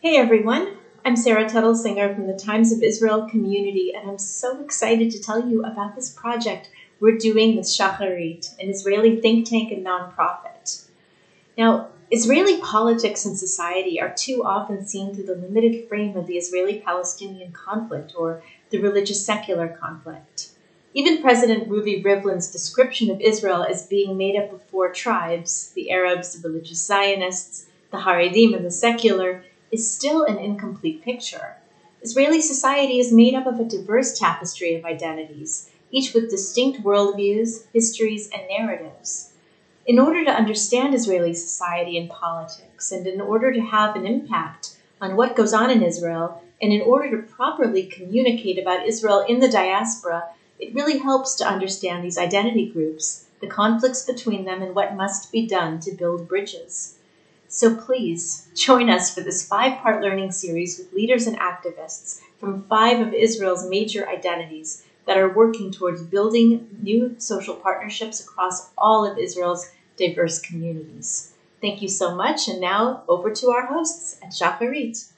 Hey everyone, I'm Sarah Tuttle Singer from the Times of Israel community, and I'm so excited to tell you about this project we're doing with Shacharit, an Israeli think tank and nonprofit. Now, Israeli politics and society are too often seen through the limited frame of the Israeli-Palestinian conflict or the religious-secular conflict. Even President Ruvi Rivlin's description of Israel as being made up of four tribes, the Arabs, the religious Zionists, the Haredim, and the secular, is still an incomplete picture. Israeli society is made up of a diverse tapestry of identities, each with distinct worldviews, histories, and narratives. In order to understand Israeli society and politics, and in order to have an impact on what goes on in Israel, and in order to properly communicate about Israel in the diaspora, it really helps to understand these identity groups, the conflicts between them, and what must be done to build bridges. So please join us for this 5-part learning series with leaders and activists from 5 of Israel's major identities that are working towards building new social partnerships across all of Israel's diverse communities. Thank you so much, and now over to our hosts at Shacharit.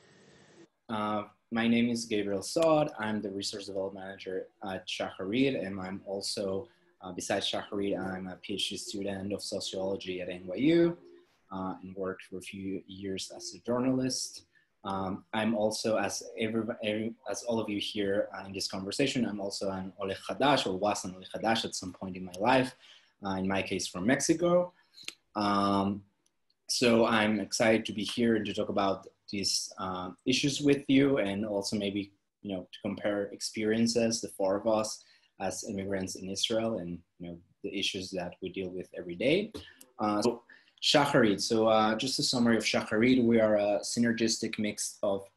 My name is Gabriel Saad. I'm the Resource Development Manager at Shacharit, and I'm also, besides Shacharit, I'm a PhD student of sociology at NYU and worked for a few years as a journalist. I'm also, as all of you here in this conversation, I'm also an Ole Chadash, or was an Ole Chadash at some point in my life, in my case from Mexico. So I'm excited to be here and to talk about these issues with you, and also maybe, to compare experiences, the 4 of us as immigrants in Israel, and, the issues that we deal with every day. So Shacharit, just a summary of Shacharit. We are a synergistic mix of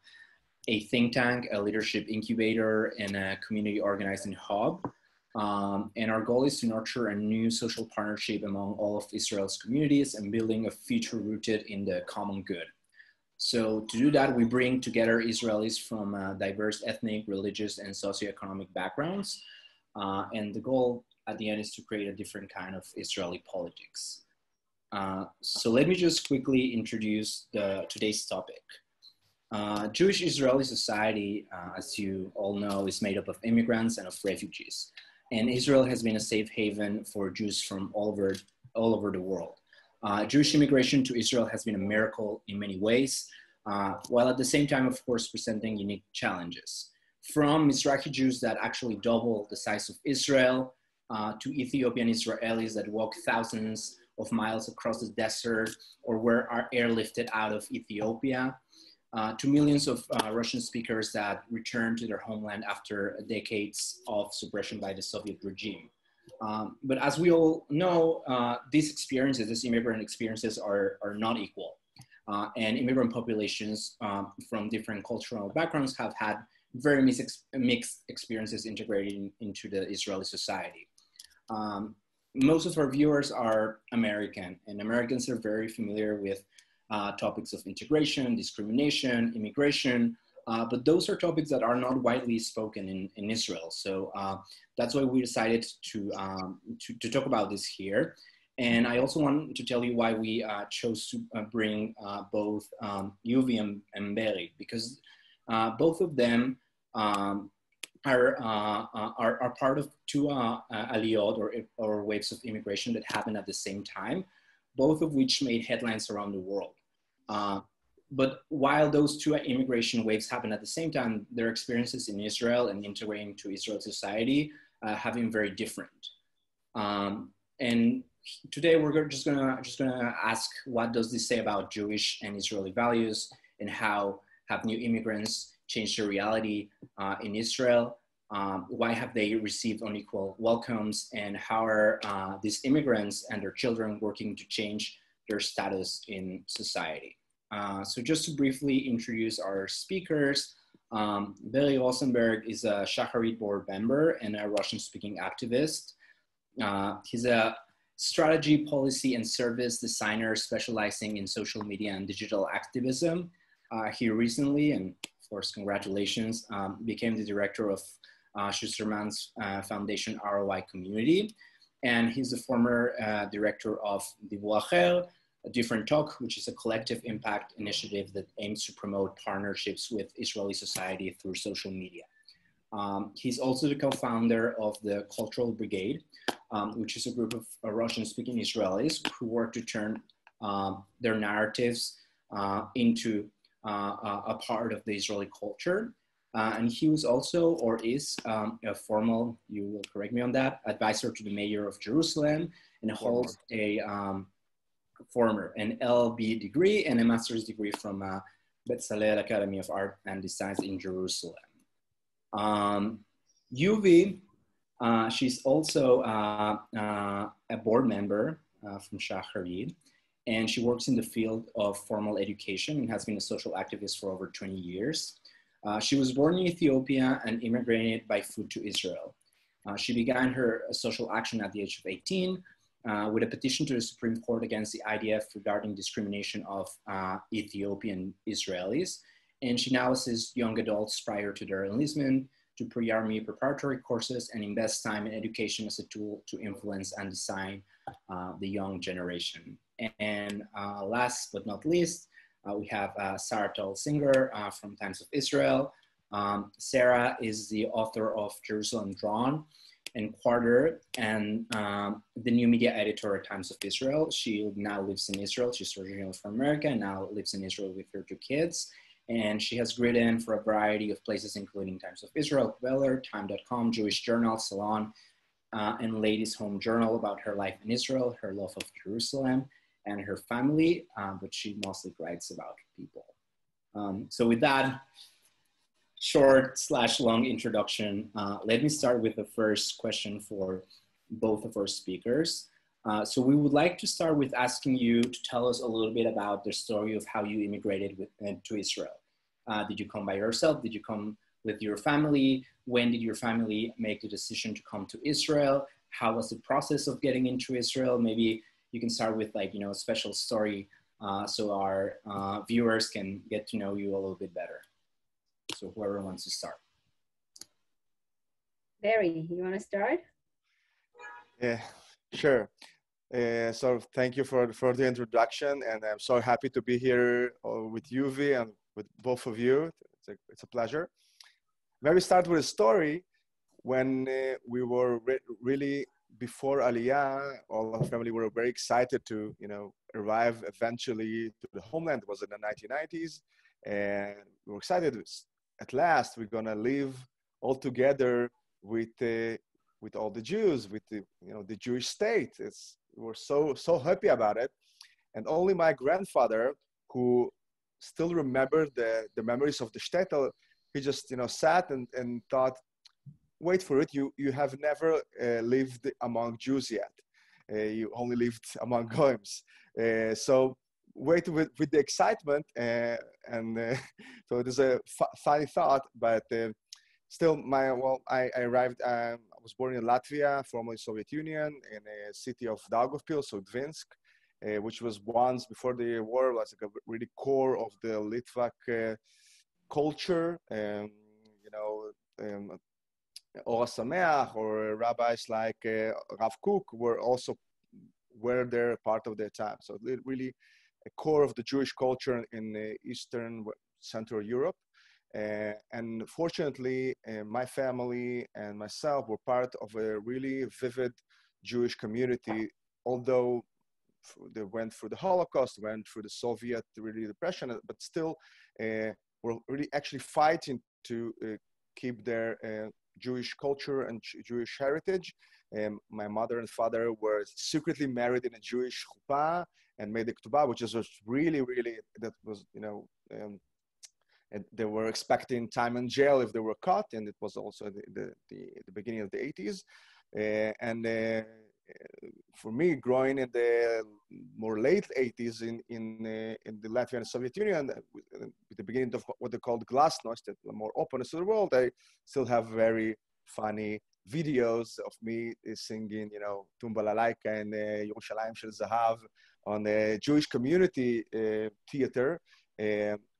a think tank, a leadership incubator, and a community organizing hub. And our goal is to nurture a new social partnership among all of Israel's communities and building a future rooted in the common good. So to do that, we bring together Israelis from diverse ethnic, religious, and socioeconomic backgrounds. And the goal at the end is to create a different kind of Israeli politics. So let me just quickly introduce today's topic. Jewish Israeli society, as you all know, is made up of immigrants and of refugees. And Israel has been a safe haven for Jews from all over the world. Jewish immigration to Israel has been a miracle in many ways, while at the same time, of course, presenting unique challenges. From Mizrahi Jews that actually double the size of Israel, to Ethiopian-Israelis that walk thousands of miles across the desert or were airlifted out of Ethiopia, to millions of Russian speakers that returned to their homeland after decades of suppression by the Soviet regime. But as we all know, these immigrant experiences are not equal. And immigrant populations from different cultural backgrounds have had very mixed experiences integrating into the Israeli society. Most of our viewers are American, and Americans are very familiar with topics of integration, discrimination, immigration, but those are topics that are not widely spoken in Israel. So that's why we decided to talk about this here. And I also want to tell you why we chose to bring both Yuvi and Berry, because both of them are part of 2 aliyot or waves of immigration that happened at the same time, both of which made headlines around the world. But while those 2 immigration waves happened at the same time, their experiences in Israel and integrating to Israel society have been very different. And today we're just gonna ask, what does this say about Jewish and Israeli values, and how have new immigrants changed their reality in Israel? Why have they received unequal welcomes, and how are these immigrants and their children working to change their status in society? So just to briefly introduce our speakers, Berry Rosenberg is a Shacharit board member and a Russian-speaking activist. He's a strategy, policy, and service designer specializing in social media and digital activism. He recently, and of course, congratulations, became the director of Schusterman's Foundation ROI Community. And he's the former director of Divu Acher, A Different Talk, which is a collective impact initiative that aims to promote partnerships with Israeli society through social media. He's also the co-founder of the Cultural Brigade, which is a group of Russian-speaking Israelis who work to turn their narratives into a part of the Israeli culture. And he was also, or is, a formal, you will correct me on that, advisor to the mayor of Jerusalem, and holds a an LLB degree and a master's degree from Bezalel Academy of Art and Designs in Jerusalem. Yuvi, she's also a board member from Shacharit, and she works in the field of formal education and has been a social activist for over 20 years. She was born in Ethiopia and immigrated by foot to Israel. She began her social action at the age of 18 with a petition to the Supreme Court against the IDF regarding discrimination of Ethiopian-Israelis. And she now assists young adults prior to their enlistment to pre-army preparatory courses and invests time in education as a tool to influence and design the young generation. And last but not least, we have Sarah Tuttle-Singer from Times of Israel. Sarah is the author of Jerusalem Drawn and Quarter and the new media editor at Times of Israel. She now lives in Israel. She's originally from America and now lives in Israel with her 2 kids. And she has written for a variety of places, including Times of Israel, Weller, Time.com, Jewish Journal, Salon, and Ladies' Home Journal about her life in Israel, her love of Jerusalem, and her family, but she mostly writes about people. So with that short/long introduction, let me start with the first question for both of our speakers. So we would like to start with asking you to tell us a little bit about the story of how you immigrated to Israel. Did you come by yourself? Did you come with your family? When did your family make the decision to come to Israel? How was the process of getting into Israel? Maybe you can start with like, a special story so our viewers can get to know you a little bit better. So whoever wants to start. Barry, you want to start? Yeah, sure. So thank you for the introduction, and I'm so happy to be here with Yuvi and with both of you. It's a pleasure. Maybe start with a story. When we were really before Aliyah, all our family were very excited to arrive eventually to the homeland. It was in the 1990s, and we were excited. At last, we're gonna live all together with all the Jews, with the Jewish state. We were so happy about it, and only my grandfather, who still remembered the memories of the shtetl, he just sat and thought, wait for it, you have never lived among Jews yet. You only lived among Goyms. So wait with the excitement, so it is a funny thought, but still, I arrived. I was born in Latvia, formerly Soviet Union, in a city of Daugavpils, so Dvinsk, which was once before the war was like a really core of the Litvak culture. Ora Sameach or rabbis like Rav Kook were there part of their time. So really a core of the Jewish culture in Eastern Central Europe. And fortunately, my family and myself were part of a really vivid Jewish community, although they went through the Holocaust, went through the Soviet repression, but still were really actually fighting to keep their Jewish culture and Jewish heritage. My mother and father were secretly married in a Jewish chuppah and made the ketubah, which is really, that was, and they were expecting time in jail if they were caught, and it was also the beginning of the 80s. For me, growing in the more late 80s in the Latvian and Soviet Union, with the beginning of what they called glasnost, the more openness to the world, I still have very funny videos of me singing, Tumba Lalaika and Yerushalayim Shel Zahav on the Jewish community theater,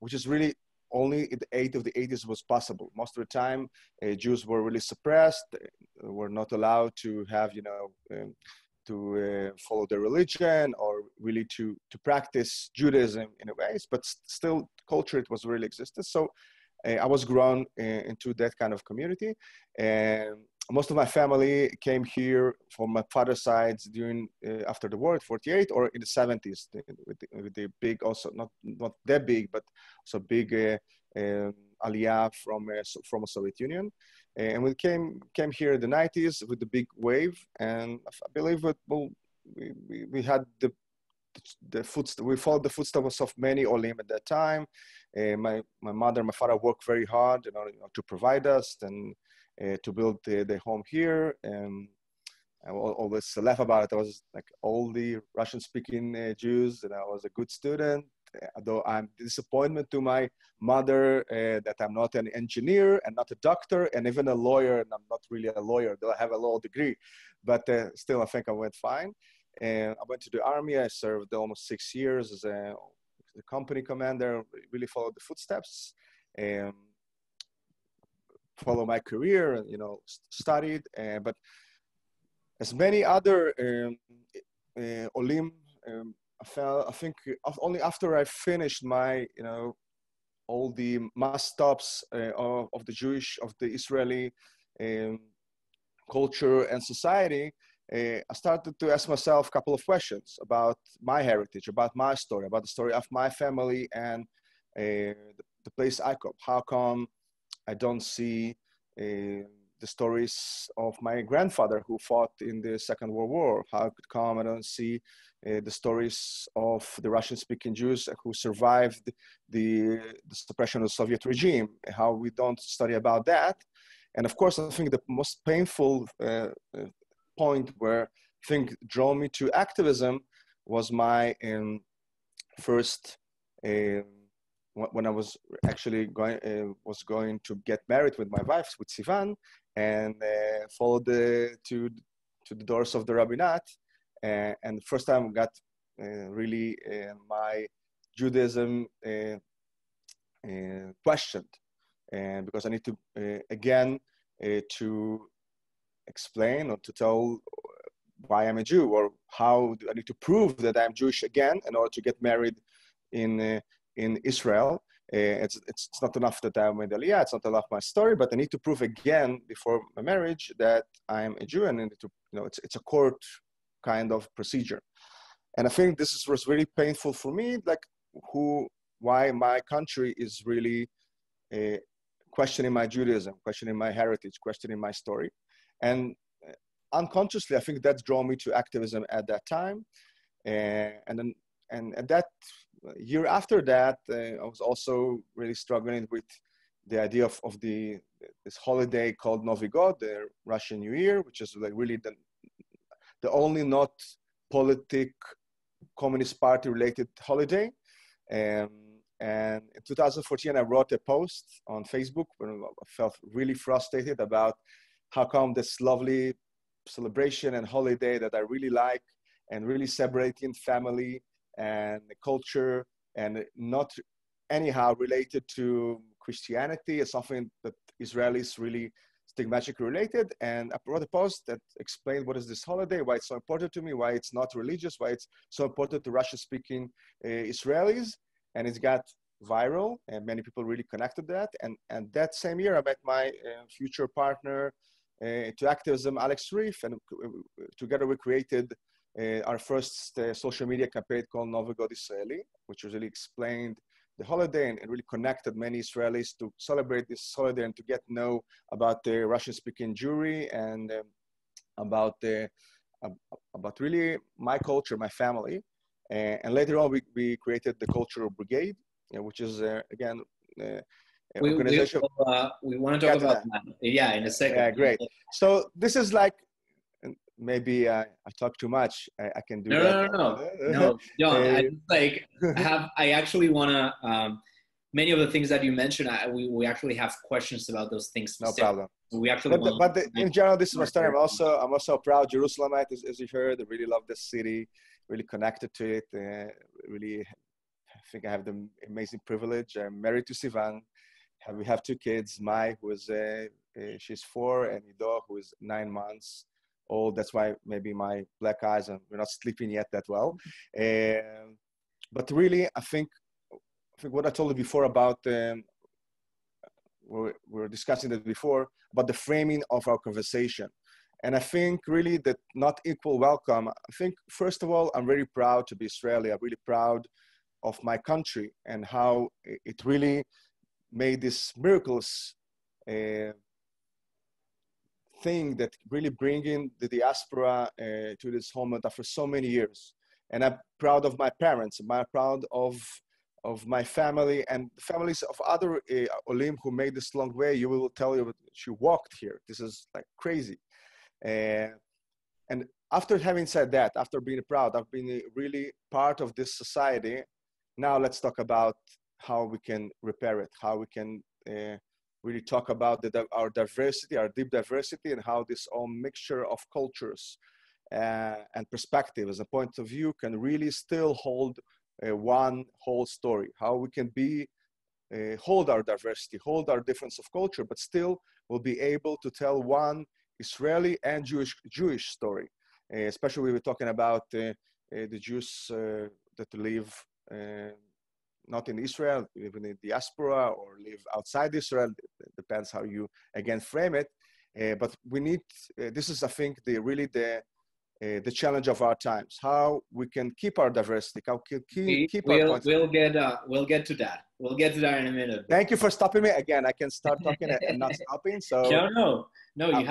which is really only in the 80s was possible. Most of the time, Jews were really suppressed, were not allowed to have, to follow their religion or really to practice Judaism in a way, but still culture, it was really existed. So I was grown into that kind of community. And most of my family came here from my father's side during after the war, 48, or in the 70s, with the big, also not that big, but also big aliyah from the Soviet Union. And we came here in the 90s with the big wave, and I believe that we had we followed the footsteps of many olim at that time. My mother, my father worked very hard, to provide us and to build the home here. And I always laugh about it. I was like all the Russian-speaking Jews, and I was a good student. Although I'm disappointment to my mother that I'm not an engineer and not a doctor and even a lawyer, and I'm not really a lawyer, though I have a law degree. But still, I think I went fine. And I went to the army. I served almost 6 years as a company commander, really followed the footsteps, and follow my career, and studied. But as many other olim, I think only after I finished my, all the mass stops of the Israeli culture and society, I started to ask myself a couple of questions about my heritage, about my story, about the story of my family and the place I come. How come I don't see the stories of my grandfather who fought in the Second World War? How come I don't see the stories of the Russian-speaking Jews who survived the suppression of the Soviet regime? How we don't study about that? And of course, I think the most painful point where I think drew me to activism was my first, when I was actually going to get married with my wife, with Sivan, and followed to the doors of the rabbinate. And the first time I got really my Judaism questioned, and because I need to again to explain or to tell why I'm a Jew, or how do I need to prove that I'm Jewish again in order to get married in Israel. It's not enough that I'm with Aliyah, it's not enough my story, but I need to prove again before my marriage that I'm a Jew, and I need to, it's a court kind of procedure. And I think this was really painful for me, like why my country is really questioning my Judaism, questioning my heritage, questioning my story. And unconsciously, I think that drew me to activism at that time. And that year after that, I was also really struggling with the idea of this holiday called Novi God, the Russian New Year, which is like really the only not Communist Party related holiday. And in 2014, I wrote a post on Facebook when I felt really frustrated about how come this lovely celebration and holiday that I really like and really celebrating family and culture and not anyhow related to Christianity is something that Israelis really stigmatically related. And I wrote a post that explained what is this holiday, why it's so important to me, why it's not religious, why it's so important to Russian-speaking Israelis. And it's got viral, and many people really connected to that. And that same year, I met my future partner to activism, Alex Reef, and together we created our first social media campaign called Novi God Israeli, which really explained the holiday and really connected many Israelis to celebrate this holiday and to get to know about the Russian-speaking Jewry and about really my culture, my family. And later on, we created the Cultural Brigade, which is, again, organization. We want to talk about that. Yeah, in a second. Yeah, great. So this is like, maybe I talk too much. I can do that. No, John. I actually want to. Many of the things that you mentioned, we actually have questions about those things. No problem. We actually, in general, this is my story. I'm also a proud Jerusalemite, as you heard. I really love this city. Really connected to it. Really, I think I have the amazing privilege. I'm married to Sivan. We have 2 kids. Mai, who is she's 4, and Ido, who is 9 months old. That's why maybe my black eyes, and we're not sleeping yet that well. But really, I think what I told you before about, we were discussing that before, about the framing of our conversation. And I think really that not equal welcome, I think, first of all, I'm very proud to be Israeli. I'm really proud of my country and how it really made this miracles thing that really bringing the diaspora to this homeland after so many years. And I'm proud of my parents. I'm proud of my family and the families of other Olim who made this long way. You will tell you she walked here. This is like crazy. And after having said that, after being proud, I've been really part of this society. Now let's talk about how we can repair it, how we can really talk about our diversity, our deep diversity, and how this all mixture of cultures and perspectives and point of view can really still hold one whole story. How we can hold our diversity, hold our difference of culture, but still will be able to tell one Israeli and Jewish story. Especially we were talking about the Jews that live not in Israel, live in the diaspora or live outside Israel. It depends how you again frame it. But we need. This is, I think, really the challenge of our times. How we can keep our diversity. How we can keep our points. We'll get to that. We'll get to that in a minute. Thank you for stopping me again. I can start talking and not stopping. So no. You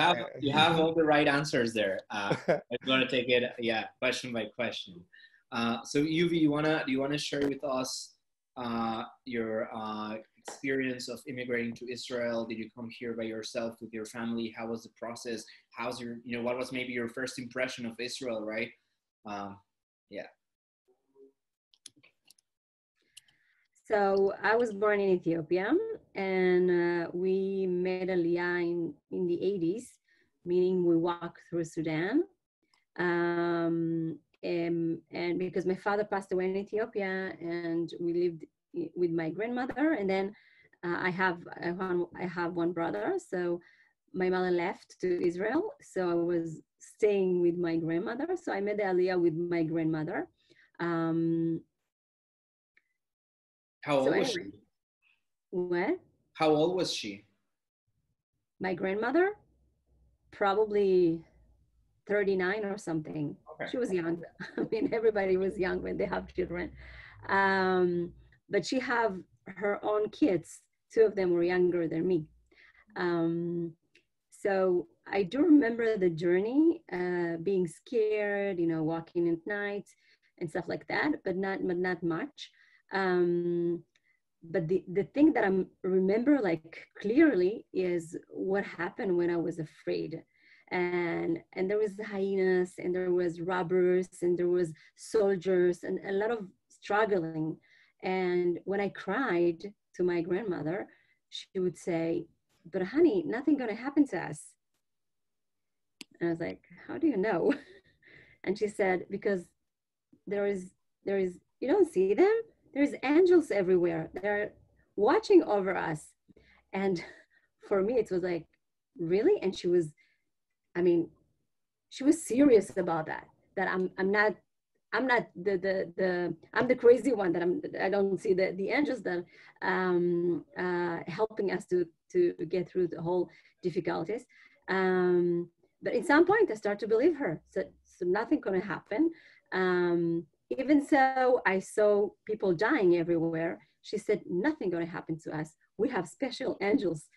have all the right answers there. I'm going to take it, question by question. So Yuvi, do you wanna share with us your experience of immigrating to Israel? Did you come here by yourself with your family? How was the process? How's your, what was maybe your first impression of Israel, right? So I was born in Ethiopia, and we made Aliyah in the 80s, meaning we walked through Sudan. And because my father passed away in Ethiopia, and we lived with my grandmother, and then I have one brother. So my mother left to Israel, so I was staying with my grandmother. So I made the Aliyah with my grandmother. How old was she? What? How old was she? My grandmother? Probably 39 or something. Okay. She was young. I mean, everybody was young when they have children. But she have her own kids. 2 of them were younger than me. So I do remember the journey, being scared, walking at night and stuff like that, but not much. But the thing that I remember like clearly is what happened when I was afraid. And there was hyenas, and there was robbers, and there was soldiers, and a lot of struggling. And when I cried to my grandmother, she would say, "But honey, nothing gonna happen to us." And I was like, "How do you know?" And she said, "Because there is, you don't see them? There's angels everywhere. They're watching over us." And for me, it was like, really? And she was serious about that. That I'm not I'm the crazy one, that I don't see the angels that helping us to get through the whole difficulties. But at some point I start to believe her. So nothing gonna happen. Even so, I saw people dying everywhere. She said, nothing gonna happen to us. We have special angels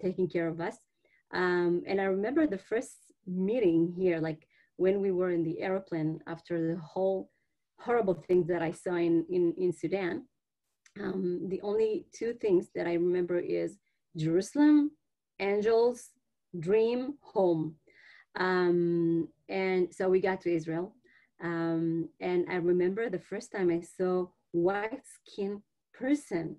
taking care of us. And I remember the first meeting here, like when we were in the airplane after the whole horrible things that I saw in Sudan. The only 2 things that I remember is Jerusalem, angels, dream, home. And so we got to Israel. And I remember the first time I saw white-skinned person,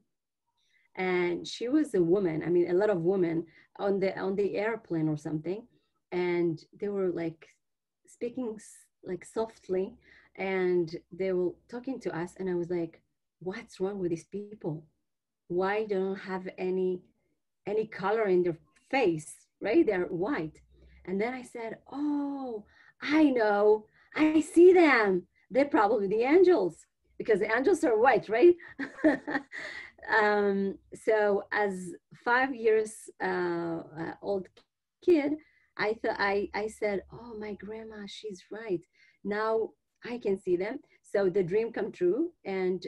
and she was a woman. I mean, a lot of women on the airplane or something, and they were like speaking like softly, and they were talking to us, and I was like, what's wrong with these people? Why don't have any color in their face, right? They're white. And then I said, oh, I know, I see them. They're probably the angels, because the angels are white, right? So as 5 years old kid, I said, oh, my grandma, she's right. Now I can see them. So the dream come true. And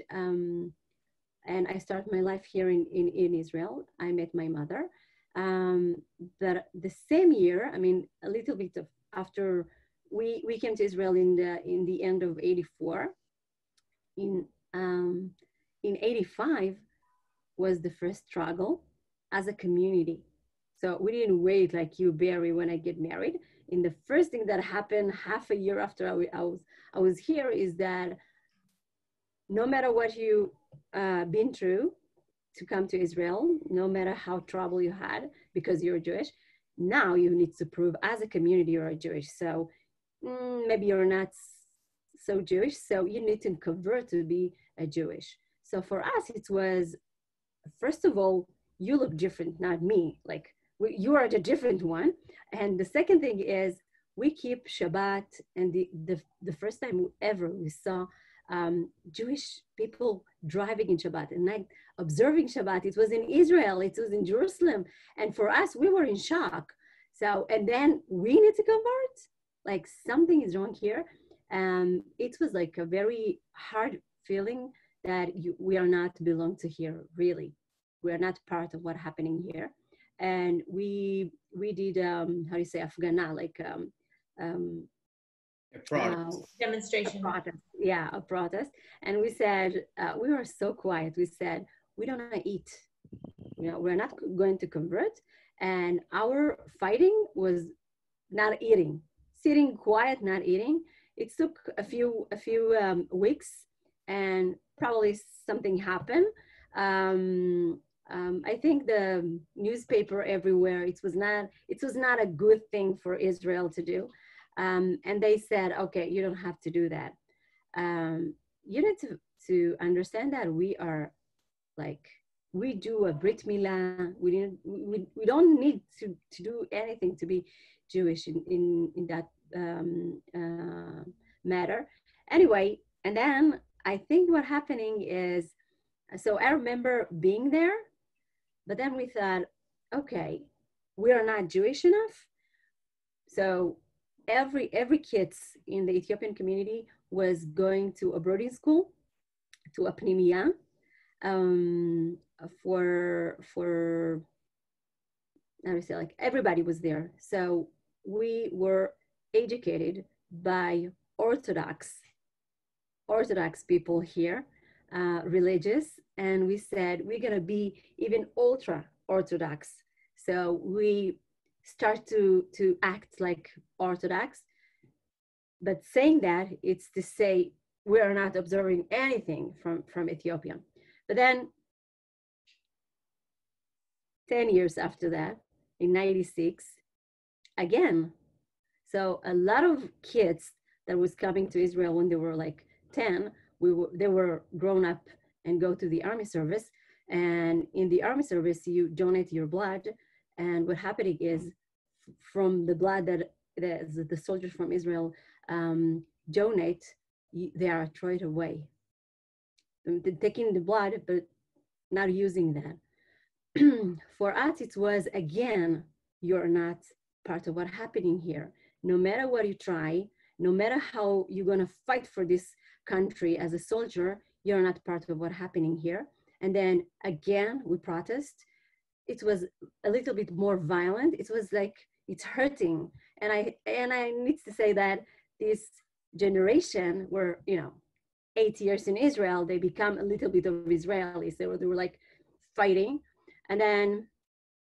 I started my life here in Israel. I met my mother. But the same year, I mean, a little bit of after we came to Israel in the end of '84. In 85 was the first struggle as a community. So we didn't wait like you, Barry, when I get married. And the first thing that happened half a year after I was here is that no matter what you been through to come to Israel, no matter how trouble you had because you're Jewish, now you need to prove as a community you're Jewish. So maybe you're not so Jewish, so you need to convert to be a Jewish. So for us, it was, first of all, you look different, not me. Like you are the different one. And the second thing is we keep Shabbat. And the first time ever we saw Jewish people driving in Shabbat and not observing Shabbat. It was in Israel, it was in Jerusalem. And for us, we were in shock. So, and then we need to convert, like something is wrong here. It was like a very hard feeling that we are not belong to here, really. We are not part of what's happening here. And we did, how do you say, Afghana, like demonstration. A protest. Yeah, a protest. And we said, we were so quiet. We said, we don't want to eat. You know, we're not going to convert. And our fighting was not eating, sitting quiet, not eating. It took a few weeks, and probably something happened. I think the newspaper everywhere, it was not a good thing for Israel to do. And they said, okay, you don't have to do that. You need to understand that we are like, we do a Brit Milah. We don't need to do anything to be Jewish in that matter. Anyway, and then I think what happening is, so I remember being there, but then we thought, okay, we are not Jewish enough. So every kid in the Ethiopian community was going to a boarding school, to a pnimiya, for how do you say, like everybody was there. So we were educated by Orthodox people here, religious, and we said we're gonna be even ultra Orthodox. So we start to act like Orthodox, but saying that, it's to say we are not observing anything from Ethiopia. But then 10 years after that, in 96, again, so a lot of kids that was coming to Israel when they were like 10, they were grown up and go to the army service. And in the army service, you donate your blood. And what happening is, from the blood that the soldiers from Israel donate, they are thrown away. They're taking the blood, but not using that. For us, it was, again, you're not part of what's happening here. No matter what you try, no matter how you're gonna fight for this country as a soldier, you're not part of what's happening here. And then again, we protest. It was a little bit more violent. It was like, it's hurting. And I need to say that this generation were, 8 years in Israel, they become a little bit of Israelis. They were like fighting. And then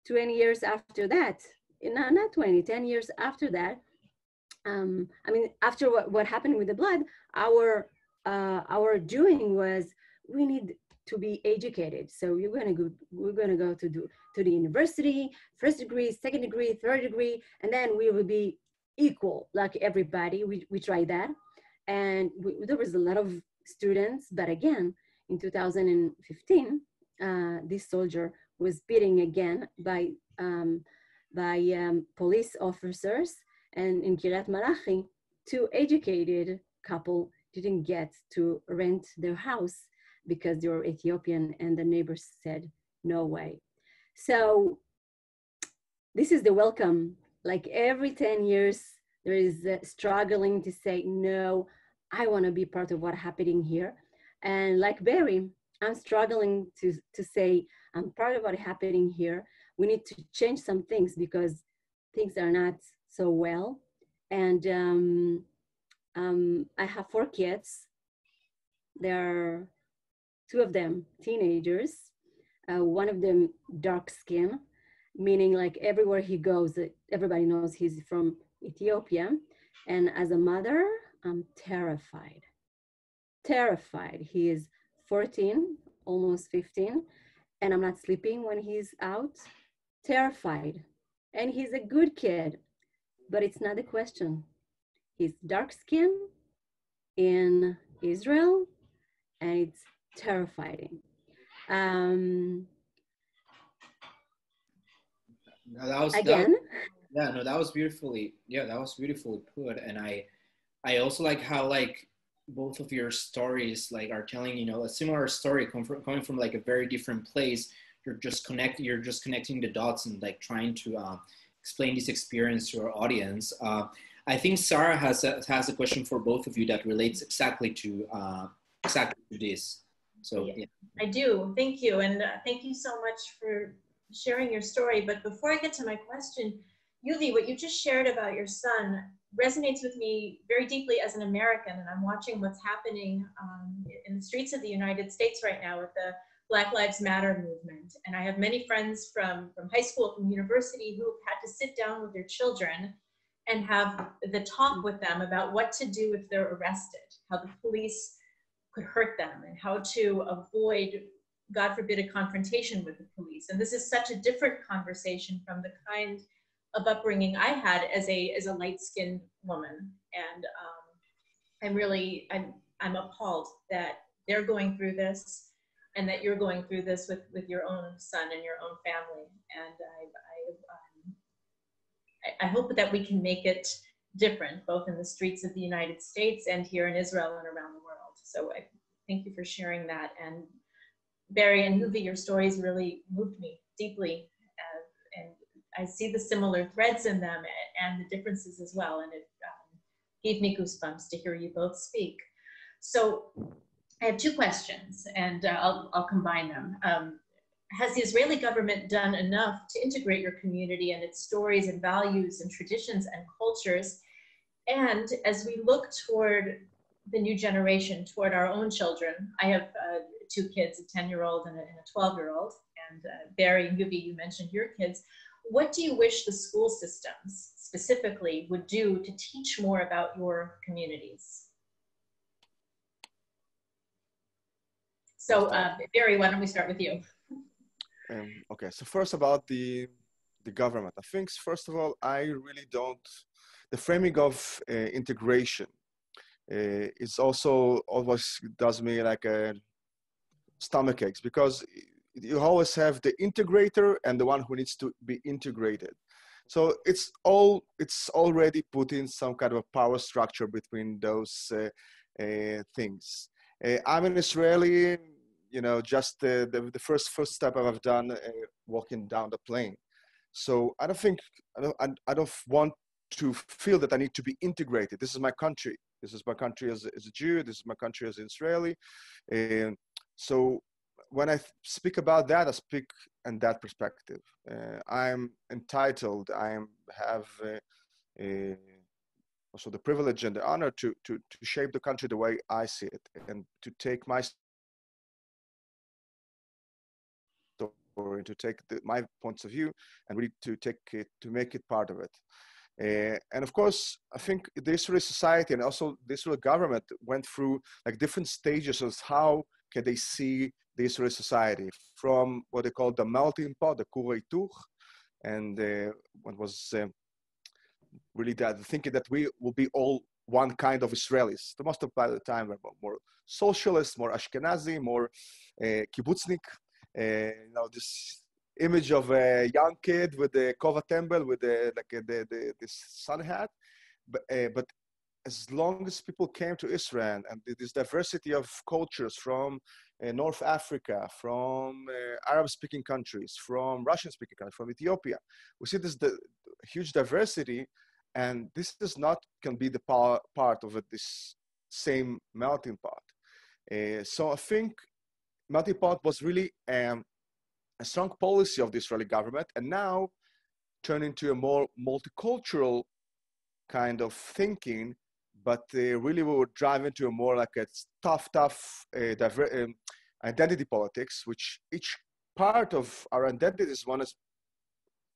20 years after that, not 20, 10 years after that, after what happened with the blood, our doing was, we need to be educated. So we're gonna go to the university, first degree, second degree, third degree, and then we will be equal like everybody. We tried that, and there was a lot of students. But again, in 2015, this soldier was beaten again by police officers, And in Kiryat Malachi, two educated couple didn't get to rent their house because they were Ethiopian, and the neighbors said, no way. So this is the welcome. Like every 10 years, there is struggling to say, no, I want to be part of what's happening here. And like Barry, I'm struggling to say, I'm part of what's happening here. We need to change some things because things are not so well. And I have 4 kids. There are 2 of them teenagers, one of them dark skin, meaning like everywhere he goes, everybody knows he's from Ethiopia. And as a mother, I'm terrified. Terrified. He is 14, almost 15, and I'm not sleeping when he's out. Terrified. And he's a good kid, but it's not the question. He's dark skin in Israel, and it's terrifying. Again, that was beautifully put. And I also like how like both of your stories like are telling, you know, a similar story coming from like a very different place. You're just connecting the dots and like trying to explain this experience to our audience. I think Sarah has a question for both of you that relates exactly to this. So yeah. I do. Thank you, and thank you so much for sharing your story. But before I get to my question, Yuvi, what you just shared about your son resonates with me very deeply as an American, and I'm watching what's happening in the streets of the United States right now with the Black Lives Matter movement. And I have many friends from high school, from university, who have had to sit down with their children and have the talk with them about what to do if they're arrested, how the police could hurt them, and how to avoid, God forbid, a confrontation with the police. And this is such a different conversation from the kind of upbringing I had as a light-skinned woman. And I'm appalled that they're going through this, and that you're going through this with your own son and your own family. And I hope that we can make it different, both in the streets of the United States and here in Israel and around the world. So I thank you for sharing that. And Barry and Huvi, your stories really moved me deeply. And I see the similar threads in them and the differences as well. And it gave me goosebumps to hear you both speak. So I have 2 questions, and I'll combine them. Has the Israeli government done enough to integrate your community and its stories and values and traditions and cultures? And as we look toward the new generation, toward our own children, I have 2 kids, a 10-year-old and a 12-year-old, and Barry and Yubi, you mentioned your kids. What do you wish the school systems specifically would do to teach more about your communities? So Barry, why don't we start with you? Okay, so first about the government. I think, first of all, I really don't, the framing of integration is also always does me like a stomach aches, because you always have the integrator and the one who needs to be integrated. So it's already put in some kind of a power structure between those things. I'm an Israeli, you know, just the first step I've done walking down the plane. So I don't want to feel that I need to be integrated. This is my country. This is my country as a Jew. This is my country as an Israeli. And so when I speak about that, I speak in that perspective. I'm entitled. I have also the privilege and the honor to shape the country the way I see it, and to take my story, to take my points of view, and really to make it part of it. And of course, I think the Israeli society and also the Israeli government went through like different stages of how can they see the Israeli society, from what they call the melting pot, the Kur Hituch, and what was really that thinking that we will be all one kind of Israelis. The most of the time, we're more socialist, more Ashkenazi, more kibbutznik. You know, this image of a young kid with the kova tembel with this sun hat, but as long as people came to Israel and this diversity of cultures from North Africa, from Arab-speaking countries, from Russian-speaking countries, from Ethiopia, we see this huge diversity, and this is not can be the part of this same melting pot. So I think melting pot was really a strong policy of the Israeli government, and now turned into a more multicultural kind of thinking, but really we would drive into a more like a tough identity politics, which each part of our identities want us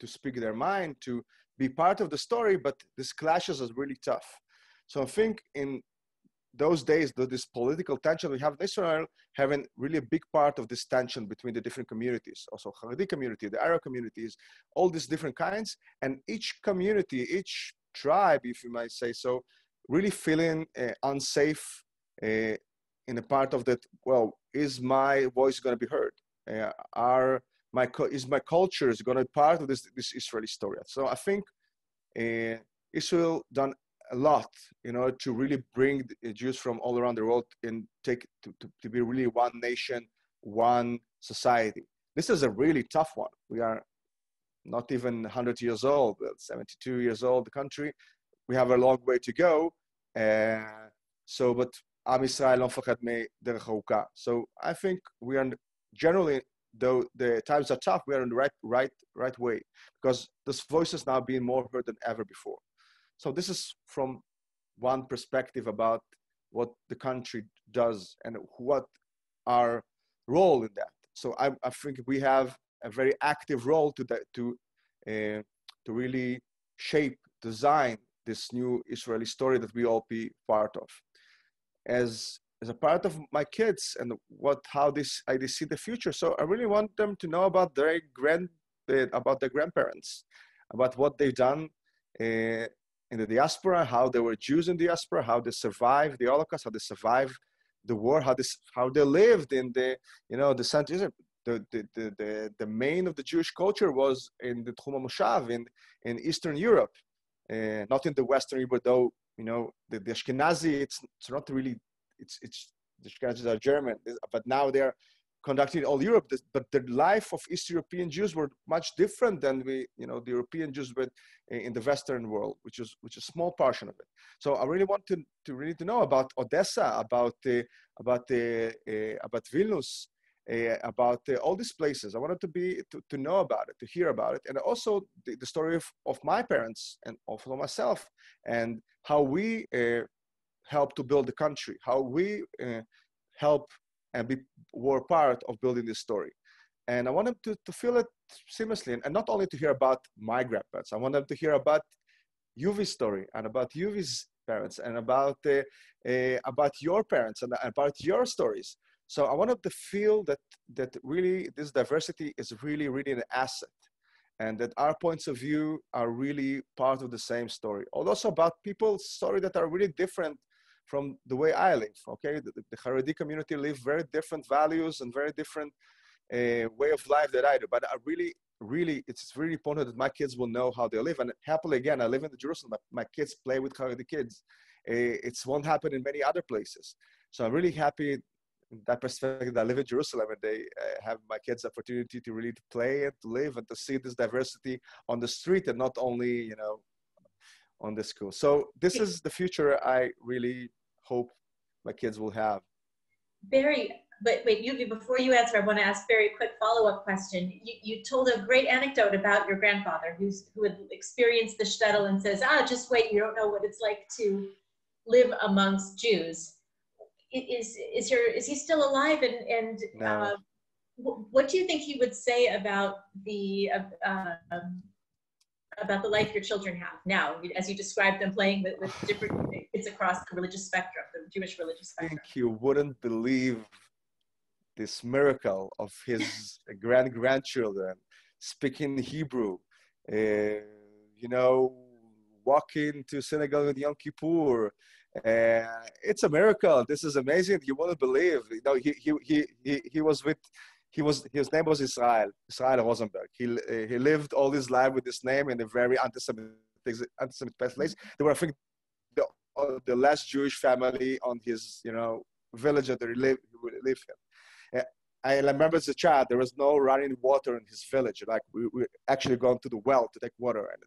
to speak their mind, to be part of the story, but this clashes is really tough. So I think in those days, this political tension we have in Israel, having really a big part of this tension between the different communities, also Haredi community, the Arab communities, all these different kinds, and each community, each tribe, if you might say so, really feeling unsafe in a part of that. Well, is my voice going to be heard? Is my culture is going to be part of this Israeli story? So I think Israel done a lot, to really bring the Jews from all around the world and to be really one nation, one society. This is a really tough one. We are not even 100 years old, 72 years old, the country. We have a long way to go. But Am Yisrael לא מפחד מדרך ארוכה. So I think we are generally, though the times are tough, we are in the right way, because this voice is now being more heard than ever before. So this is from one perspective about what the country does and what our role in that. So I think we have a very active role to really shape, design this new Israeli story that we all be part of. As a part of my kids and how they see the future. So I really want them to know about their grandparents, about what they've done in the diaspora, how they were Jews in diaspora, how they survived the Holocaust, how they survived the war, how they lived in the center. The main of the Jewish culture was in the Tchum HaMoshav in Eastern Europe, not in the Western Europe, though, the Ashkenazi, it's not really, it's the Ashkenazis are German, but now they're conducting all Europe. But the life of East European Jews were much different than the European Jews were in the Western world, which is a small portion of it. So I really want to really know about Odessa, about Vilnius, about all these places. I wanted to know about it, to hear about it, and also the story of my parents and also myself, and how we help to build the country, how we help and were part of building this story. And I want them to feel it seamlessly, and not only to hear about my grandparents. I want them to hear about Yuvi's story and about Yuvi's parents and about your parents and about your stories. So I want them to feel that really this diversity is really, really an asset, and that our points of view are really part of the same story. Also about people's story that are really different from the way I live, okay? The Haredi community live very different values and very different way of life that I do. But I really, it's really important that my kids will know how they live. And happily, again, I live in Jerusalem. My kids play with Haredi kids. It won't happen in many other places. So I'm really happy in that perspective that I live in Jerusalem, and they have my kids the opportunity to really play and to live and to see this diversity on the street and not only, on the school. So this is the future I really hope my kids will have. Barry, but wait, Yuvi, before you answer, I want to ask Barry a quick follow-up question. You told a great anecdote about your grandfather who had experienced the shtetl and says, just wait, you don't know what it's like to live amongst Jews. Is he still alive? And No. what do you think he would say about the life your children have now, as you described them playing with different kids across the religious spectrum, the Jewish religious spectrum? I think you wouldn't believe this miracle of his grandchildren speaking Hebrew, walking to synagogue with Yom Kippur. It's a miracle. This is amazing. You wouldn't believe. his name was Israel Rosenberg. He lived all his life with this name in a very anti-Semitic place. They were, I think, the last Jewish family on his village that he lived in. I remember as a child, there was no running water in his village. Like we actually going to the well to take water, and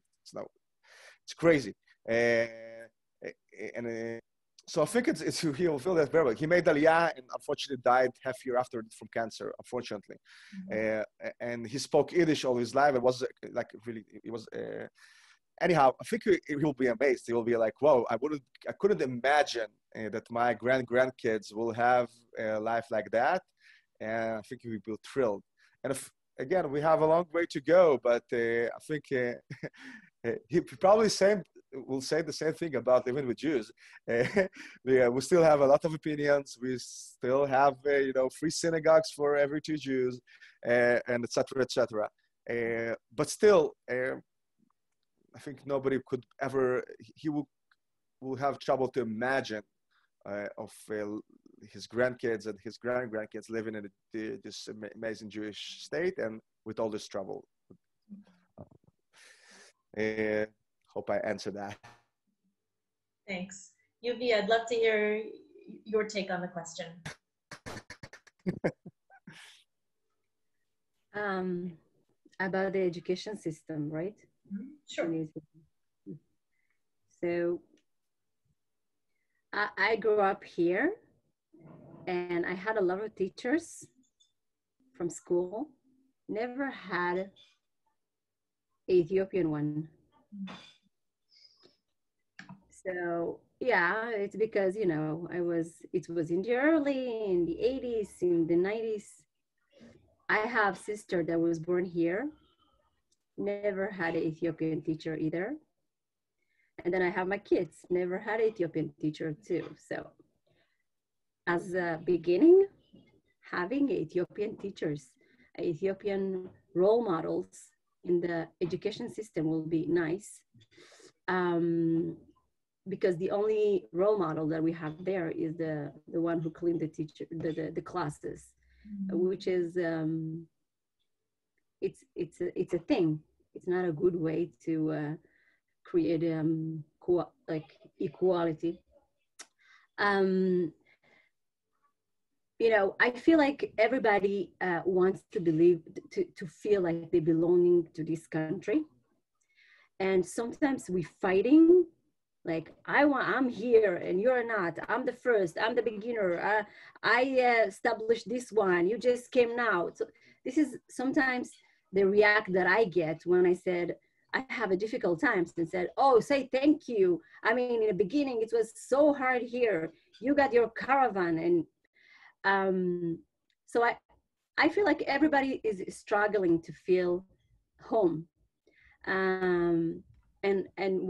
it's crazy. So I think he'll feel that very well. He made Aliyah and unfortunately died half year after from cancer, unfortunately. And he spoke Yiddish all his life. It was like really, it was. Anyhow, I think he'll be amazed. He will be like, "Whoa! I couldn't imagine that my grandkids will have a life like that." And I think he'll be thrilled. And again, we have a long way to go, but I think he probably will say the same thing about living with Jews. We still have a lot of opinions. We still have free synagogues for every 2 Jews, and etc. etc. But still. I think nobody could ever, he will have trouble to imagine of his grandkids and his grandkids living in this amazing Jewish state and with all this trouble. Hope I answered that. Thanks. Yuvi, I'd love to hear your take on the question. About the education system, right? Sure. So I grew up here and I had a lot of teachers from school, never had Ethiopian one. So yeah, it's because, it was in the 80s, in the 90s. I have a sister that was born here, never had an Ethiopian teacher either. And then I have my kids, never had an Ethiopian teacher too. So as a beginning, having Ethiopian teachers, Ethiopian role models in the education system will be nice. Because the only role model that we have there is the one who cleaned the classes, which is, it's a thing. It's not a good way to create equality. I feel like everybody wants to believe, to feel like they belonging to this country. And sometimes we fighting, like, I'm here and you're not. I'm the first, I'm the beginner. I established this one, you just came now. So this is sometimes the react that I get when I said, I have a difficult time, and said, oh, say thank you. I mean, in the beginning, it was so hard here. You got your caravan. And so I feel like everybody is struggling to feel home. And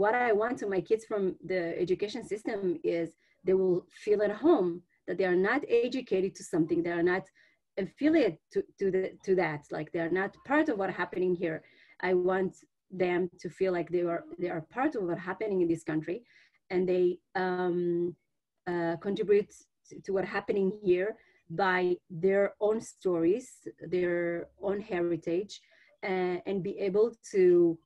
what I want to my kids from the education system is they will feel at home, that they are not educated to something, they are not affiliated to that, like they are not part of what's happening here. I want them to feel like they are part of what's happening in this country, and they contribute to what's happening here by their own stories, their own heritage, and be able to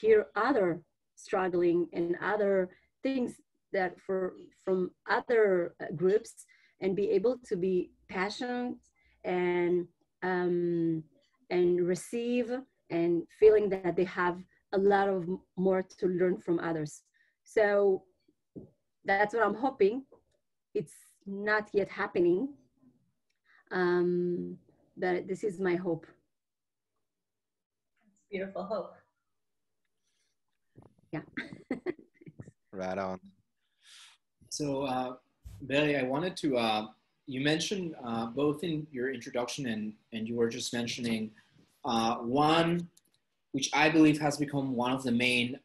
hear other struggling and other things that from other groups, and be able to be passionate and receive, and feeling that they have a lot of more to learn from others. So that's what I'm hoping. It's not yet happening, but this is my hope. That's beautiful hope. Yeah. Right on. So, Barry, I wanted to, you mentioned both in your introduction and you were just mentioning one, which I believe has become one of the main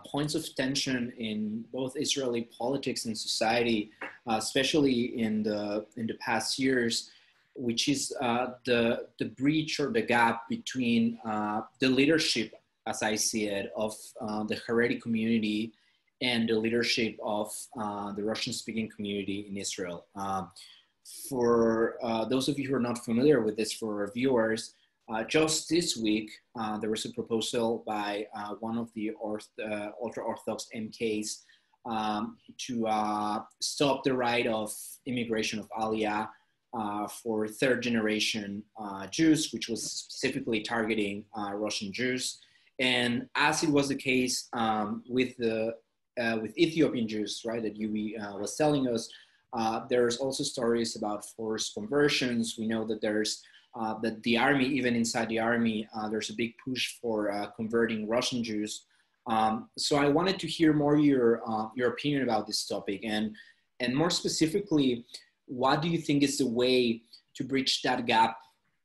points of tension in both Israeli politics and society, especially in the past years, which is the breach or the gap between the leadership, as I see it, of the Haredi community and the leadership of the Russian-speaking community in Israel. For those of you who are not familiar with this, for our viewers, just this week, there was a proposal by one of the ultra-Orthodox MKs to stop the right of immigration of Aliyah for third-generation Jews, which was specifically targeting Russian Jews. And as it was the case with Ethiopian Jews, right, that Yui was telling us, there's also stories about forced conversions. We know that there's that the army, even inside the army, there's a big push for converting Russian Jews. So I wanted to hear more your opinion about this topic, and more specifically, what do you think is the way to bridge that gap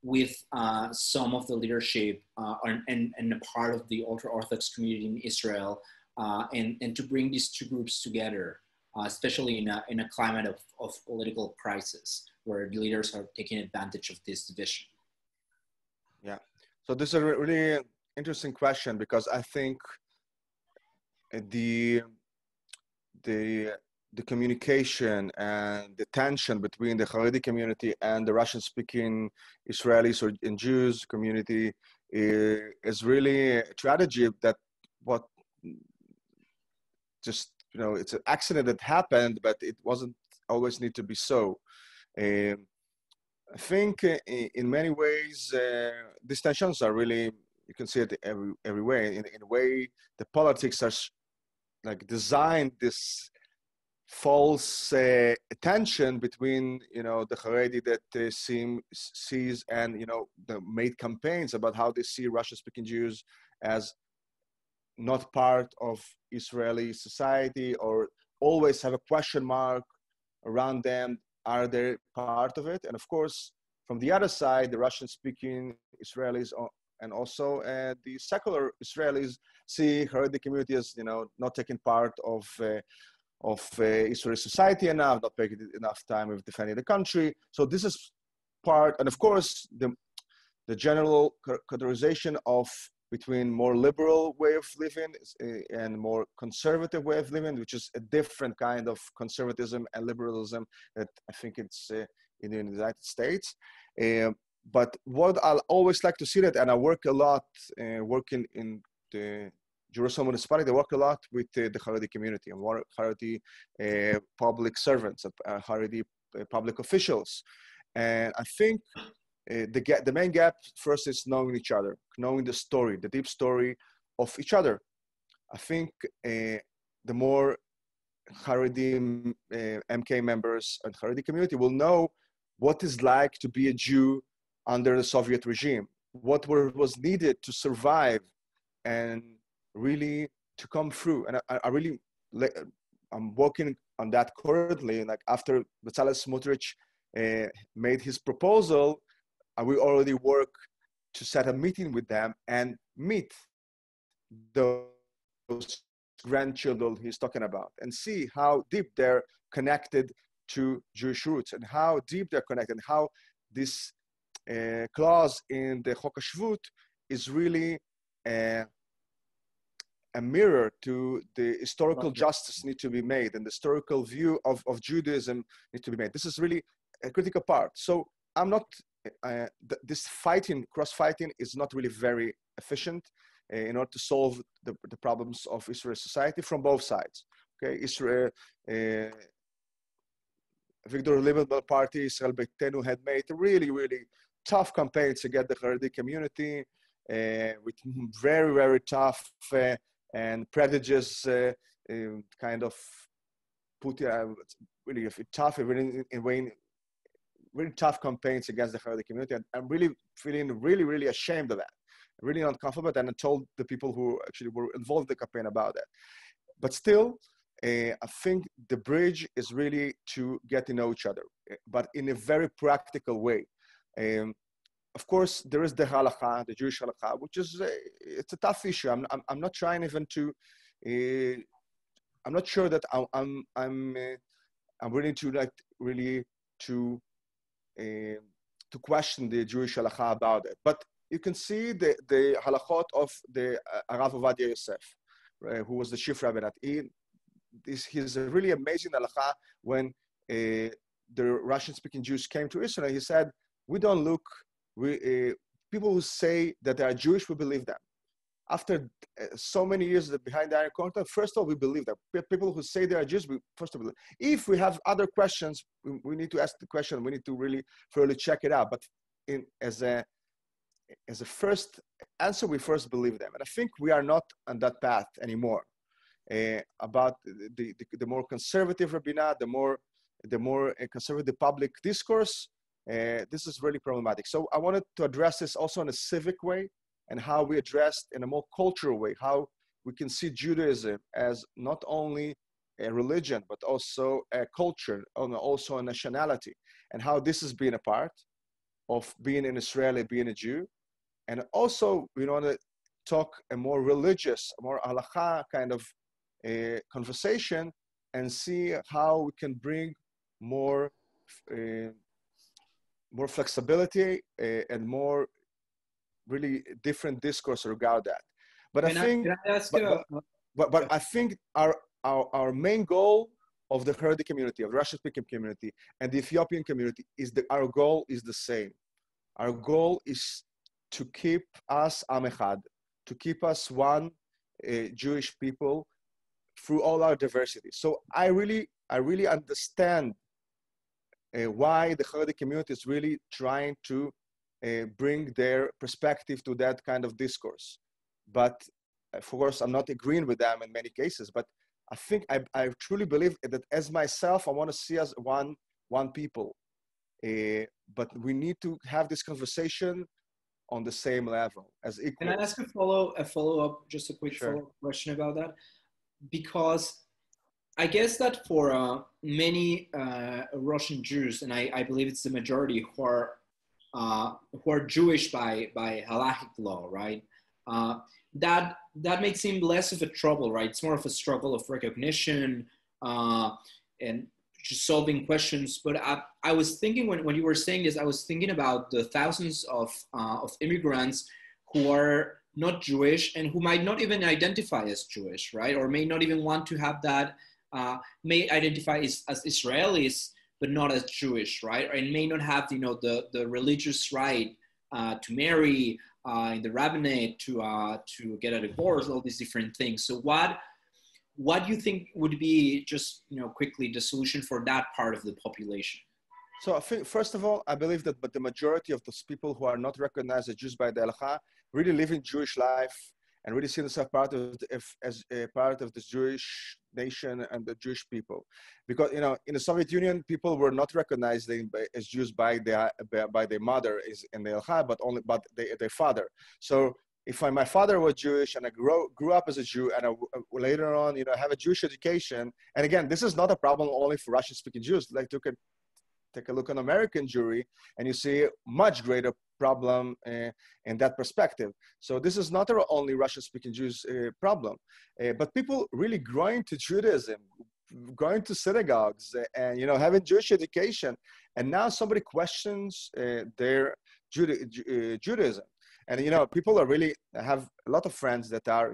with some of the leadership and a part of the ultra-Orthodox community in Israel, and to bring these two groups together, especially in a climate of political crisis where the leaders are taking advantage of this division? Yeah, so this is a really interesting question, because I think the communication and the tension between the Haredi community and the Russian-speaking Israelis and Jews community is really a tragedy that what just, you know, it's an accident that happened, but it wasn't always need to be so. I think in many ways, these tensions are really, you can see it every way. In a way, the politics are like designed this false tension between, you know, the Haredi that sees and, you know, made campaigns about how they see Russian-speaking Jews as not part of Israeli society, or always have a question mark around them. Are they part of it? And of course, from the other side, the Russian-speaking Israelis and also the secular Israelis see Haredi community as, you know, not taking part of Israeli society enough, not taking enough time with defending the country. So this is part, and of course, the general categorization of between more liberal way of living and more conservative way of living, which is a different kind of conservatism and liberalism that I think it's in the United States. But what I'll always like to see that, and I work a lot working in the Jerusalem municipality, I work a lot with the Haredi community and Haredi public servants, Haredi public officials. And I think the main gap first is knowing each other, knowing the story, the deep story of each other. I think the more Haredi MK members and Haredi community will know what it's like to be a Jew under the Soviet regime, what was needed to survive and really to come through. And I'm working on that currently. Like after Bezalel Smotrich made his proposal, we already work to set a meeting with them and meet those grandchildren he's talking about and see how deep they're connected to Jewish roots and how deep they're connected, and how this clause in the Chok HaShvut is really a mirror to the historical justice need to be made, and the historical view of Judaism need to be made. This is really a critical part. So I'm not, this cross-fighting is not really very efficient in order to solve the problems of Israeli society from both sides. Okay, Israel, Victor Liberal Party, Israel Beitenu had made really, really tough campaigns to get the Haredi community with very, very tough and prestigious kind of really tough, really tough campaigns against the Haredi community. And I'm really feeling really ashamed of that, really uncomfortable, and I told the people who actually were involved in the campaign about that. But still, I think the bridge is really to get to know each other, but in a very practical way. Of course, there is the halakha, the Jewish halakha, which is it's a tough issue. I'm not trying even to. I'm not sure that I'm willing to really to question the Jewish halakha about it. But you can see the halachot of the Arav Ovadia Yosef, right, who was the chief rabbi at he's a really amazing halakha when the Russian-speaking Jews came to Israel, he said, we don't look, people who say that they are Jewish, we believe them. After so many years behind the Iron Curtain, first of all, we believe them. People who say they are Jews, we first of all, if we have other questions, we need to ask the question, we need to really thoroughly check it out. But as a first answer, we first believe them. And I think we are not on that path anymore. About the more conservative rabbinate, the more conservative public discourse, this is really problematic. So I wanted to address this also in a civic way, and how we addressed in a more cultural way, how we can see Judaism as not only a religion, but also a culture, and also a nationality, and how this has been a part of being an Israeli, being a Jew. And also, we want to talk a more religious, more halakha kind of conversation, and see how we can bring more flexibility and more really different discourse regarding that. But I think, but I think our main goal of the Haredi community, of the Russian-speaking community, and the Ethiopian community is our goal is the same. Our goal is to keep us Am Echad, to keep us one Jewish people through all our diversity. So I really understand why the Haredi community is really trying to bring their perspective to that kind of discourse. But of course, I'm not agreeing with them in many cases, but I think I truly believe that as myself, I want to see us one people. But we need to have this conversation on the same level as equals. Can I ask a follow-up, just a quick follow-up question about that? Because I guess that for many Russian Jews, and I believe it's the majority who are Jewish by halachic law, right? That may seem less of a trouble, right? It's more of a struggle of recognition and just solving questions. But I was thinking when you were saying this, I was thinking about the thousands of immigrants who are not Jewish and who might not even identify as Jewish, right? Or may not even want to have that, may identify as Israelis, but not as Jewish, right? And may not have, the religious right to marry in the rabbinate, to get a divorce, all these different things. So what do you think would be just, quickly the solution for that part of the population? So I think, first of all, I believe that but the majority of those people who are not recognized as Jews by the Halakha really live in Jewish life and really see themselves as a part of the Jewish nation and the Jewish people. Because, in the Soviet Union, people were not recognized as Jews by their mother in the Halakha, but their father. So if my father was Jewish and I grew up as a Jew, and I later on, have a Jewish education, and again, this is not a problem only for Russian-speaking Jews. Like, take a look on American Jewry, and you see a much greater problem in that perspective. So this is not only Russian-speaking Jews problem, but people really growing to Judaism, going to synagogues, and having Jewish education, and now somebody questions their Judaism. And people are really, I have a lot of friends that are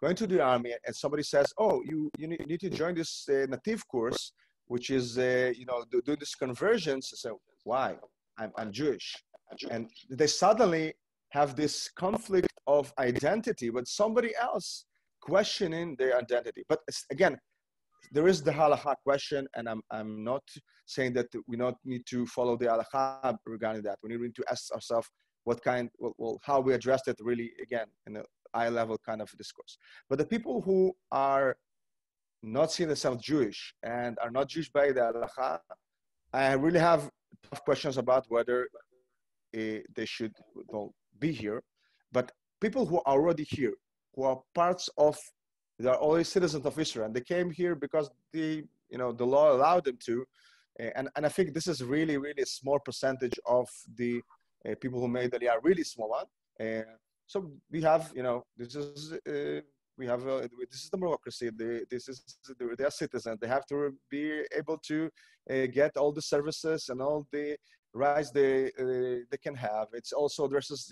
going to the army, and somebody says, oh, you need to join this native course, which is do this conversions. So why? I'm Jewish, and they suddenly have this conflict of identity with somebody else questioning their identity. But again, there is the halakha question, and I'm not saying that we not need to follow the halakha regarding that. We need to ask ourselves how we address it really, again, in a high level kind of discourse. But the people who are not seeing themselves Jewish and are not Jewish by the halakha, I really have tough questions about whether they should be here. But people who are already here, who are they are already citizens of Israel, and they came here because the law allowed them to, and I think this is really, really a small percentage of the people who made the Aliyah, really small one. So we have, this is democracy. They are citizens. They have to be able to get all the services and all the rights they can have. It's also versus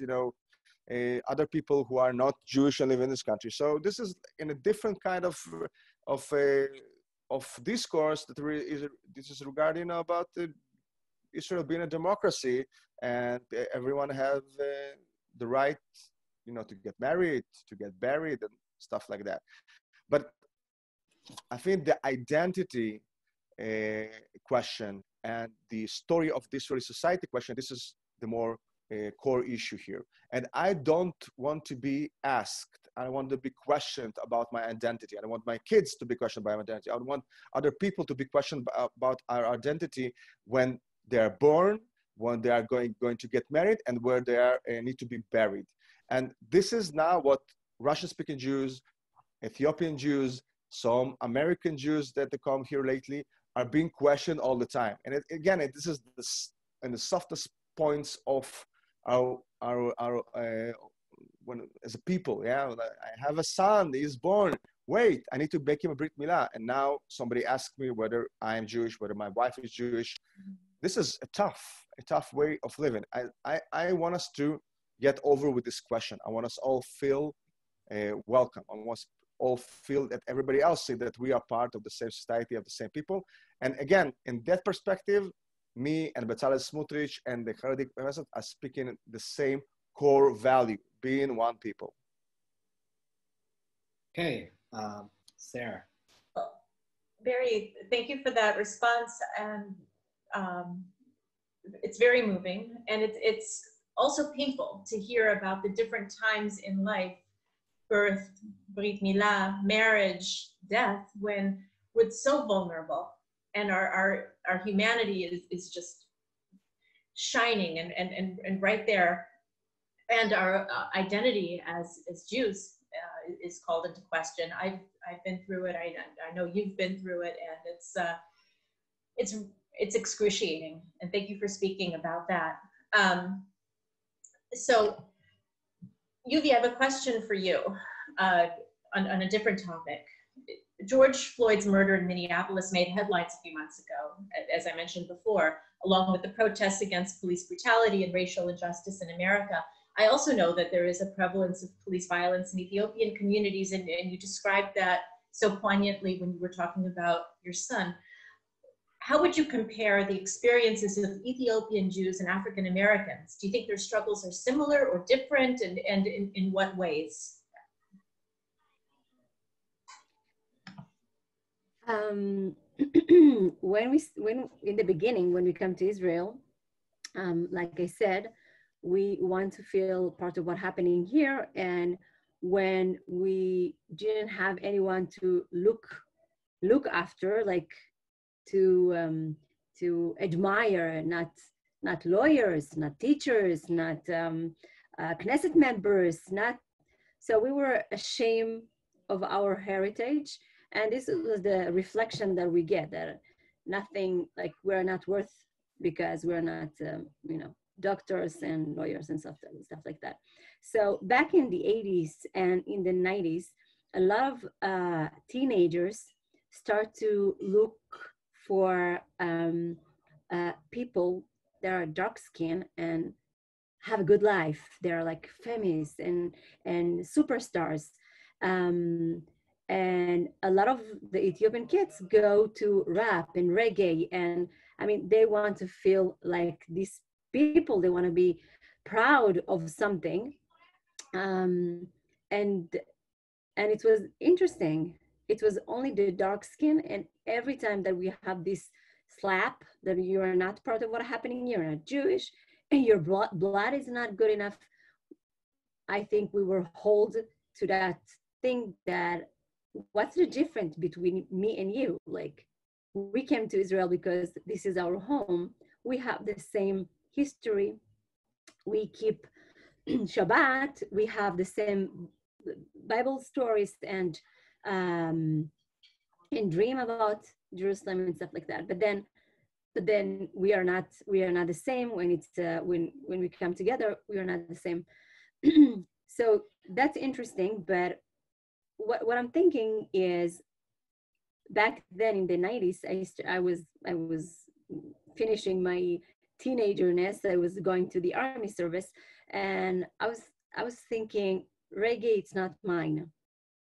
other people who are not Jewish and live in this country. So this is in a different kind of of discourse that this is regarding about Israel being a democracy, and everyone have the right, to get married, to get buried, and stuff like that. But I think the identity question and the story of the Israeli society question, this is the more core issue here. And I don't want to be asked, I want to be questioned about my identity. I don't want my kids to be questioned by my identity. I don't want other people to be questioned about our identity when they're born, when they are going to get married, and where they are need to be buried. And this is now what Russian-speaking Jews, Ethiopian Jews, some American Jews that have come here lately are being questioned all the time. And this is the softest points of our when as a people. Yeah, I have a son, he's born. Wait, I need to make him a Brit Milah. And now somebody asks me whether I am Jewish, whether my wife is Jewish. This is a tough way of living. I want us to get over with this question. I want us all feel welcome. I want us all feel that everybody else see that we are part of the same society, of the same people. And again, in that perspective, me and Bezalel Smotrich and the Haredi Knesset are speaking the same core value, being one people. Okay, Sarah. Barry, thank you for that response. And it's very moving. And it's also painful to hear about the different times in life, birth, Brit Milah, marriage, death, when we're so vulnerable and our humanity is just shining and right there. And our identity as Jews is called into question. I've been through it. I know you've been through it, and it's excruciating. And thank you for speaking about that. So, Yuvi, I have a question for you on a different topic. George Floyd's murder in Minneapolis made headlines a few months ago, as I mentioned before, along with the protests against police brutality and racial injustice in America. I also know that there is a prevalence of police violence in Ethiopian communities, and you described that so poignantly when you were talking about your son. How would you compare the experiences of Ethiopian Jews and African Americans? Do you think their struggles are similar or different, and in what ways? When in the beginning, when we come to Israel, like I said, we want to feel part of what's happening here. And when we didn't have anyone to look after, like to admire, not lawyers, not teachers, not Knesset members, so we were ashamed of our heritage. And this was the reflection that we get, that nothing, like we're not worth because we're not, doctors and lawyers and stuff like that. So back in the 80s and in the 90s, a lot of teenagers start to look for people that are dark skinned and have a good life. They're like feminists and superstars. And a lot of the Ethiopian kids go to rap and reggae, and I mean, they want to feel like these people, they want to be proud of something. And it was interesting. It was only the dark skin, and every time that we have this slap that you are not part of what's happening, you're not Jewish, and your blood is not good enough, I think we were held to that thing that what's the difference between me and you? Like, we came to Israel because this is our home. We have the same history. We keep Shabbat. We have the same Bible stories and dream about Jerusalem and stuff like that. But then we are not the same when it's when we come together. We are not the same. So that's interesting. But what I'm thinking is, back then in the 90s, I was finishing my teenagerness. I was going to the army service, and I was thinking, reggae, it's not mine.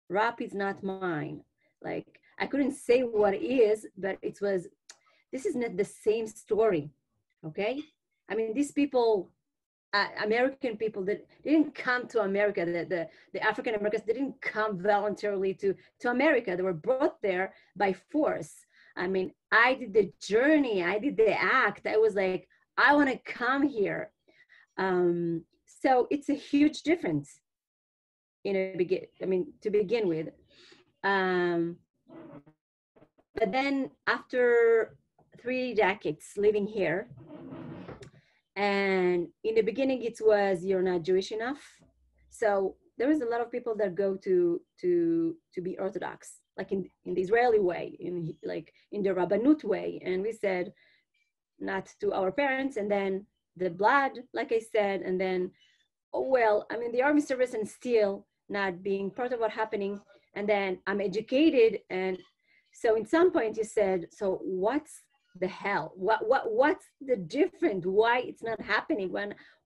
Rap is not mine. Like, I couldn't say what it is, but it was, this is not the same story, okay? I mean, these people, American people that didn't come to America, the African Americans didn't come voluntarily to America. They were brought there by force. I mean, I did the journey, I did the act. I was like, I want to come here. So it's a huge difference to begin with. But then after 3 decades living here, and in the beginning it was, you're not Jewish enough. So there was a lot of people that go to be Orthodox, like in the Israeli way, in the Rabbanut way. And we said not to our parents, and then the blood, like I said, and then, oh, well, I'm in the army service and still not being part of what's happening. And then I'm educated. And so in some point you said, so what's the hell? What's the difference? Why it's not happening?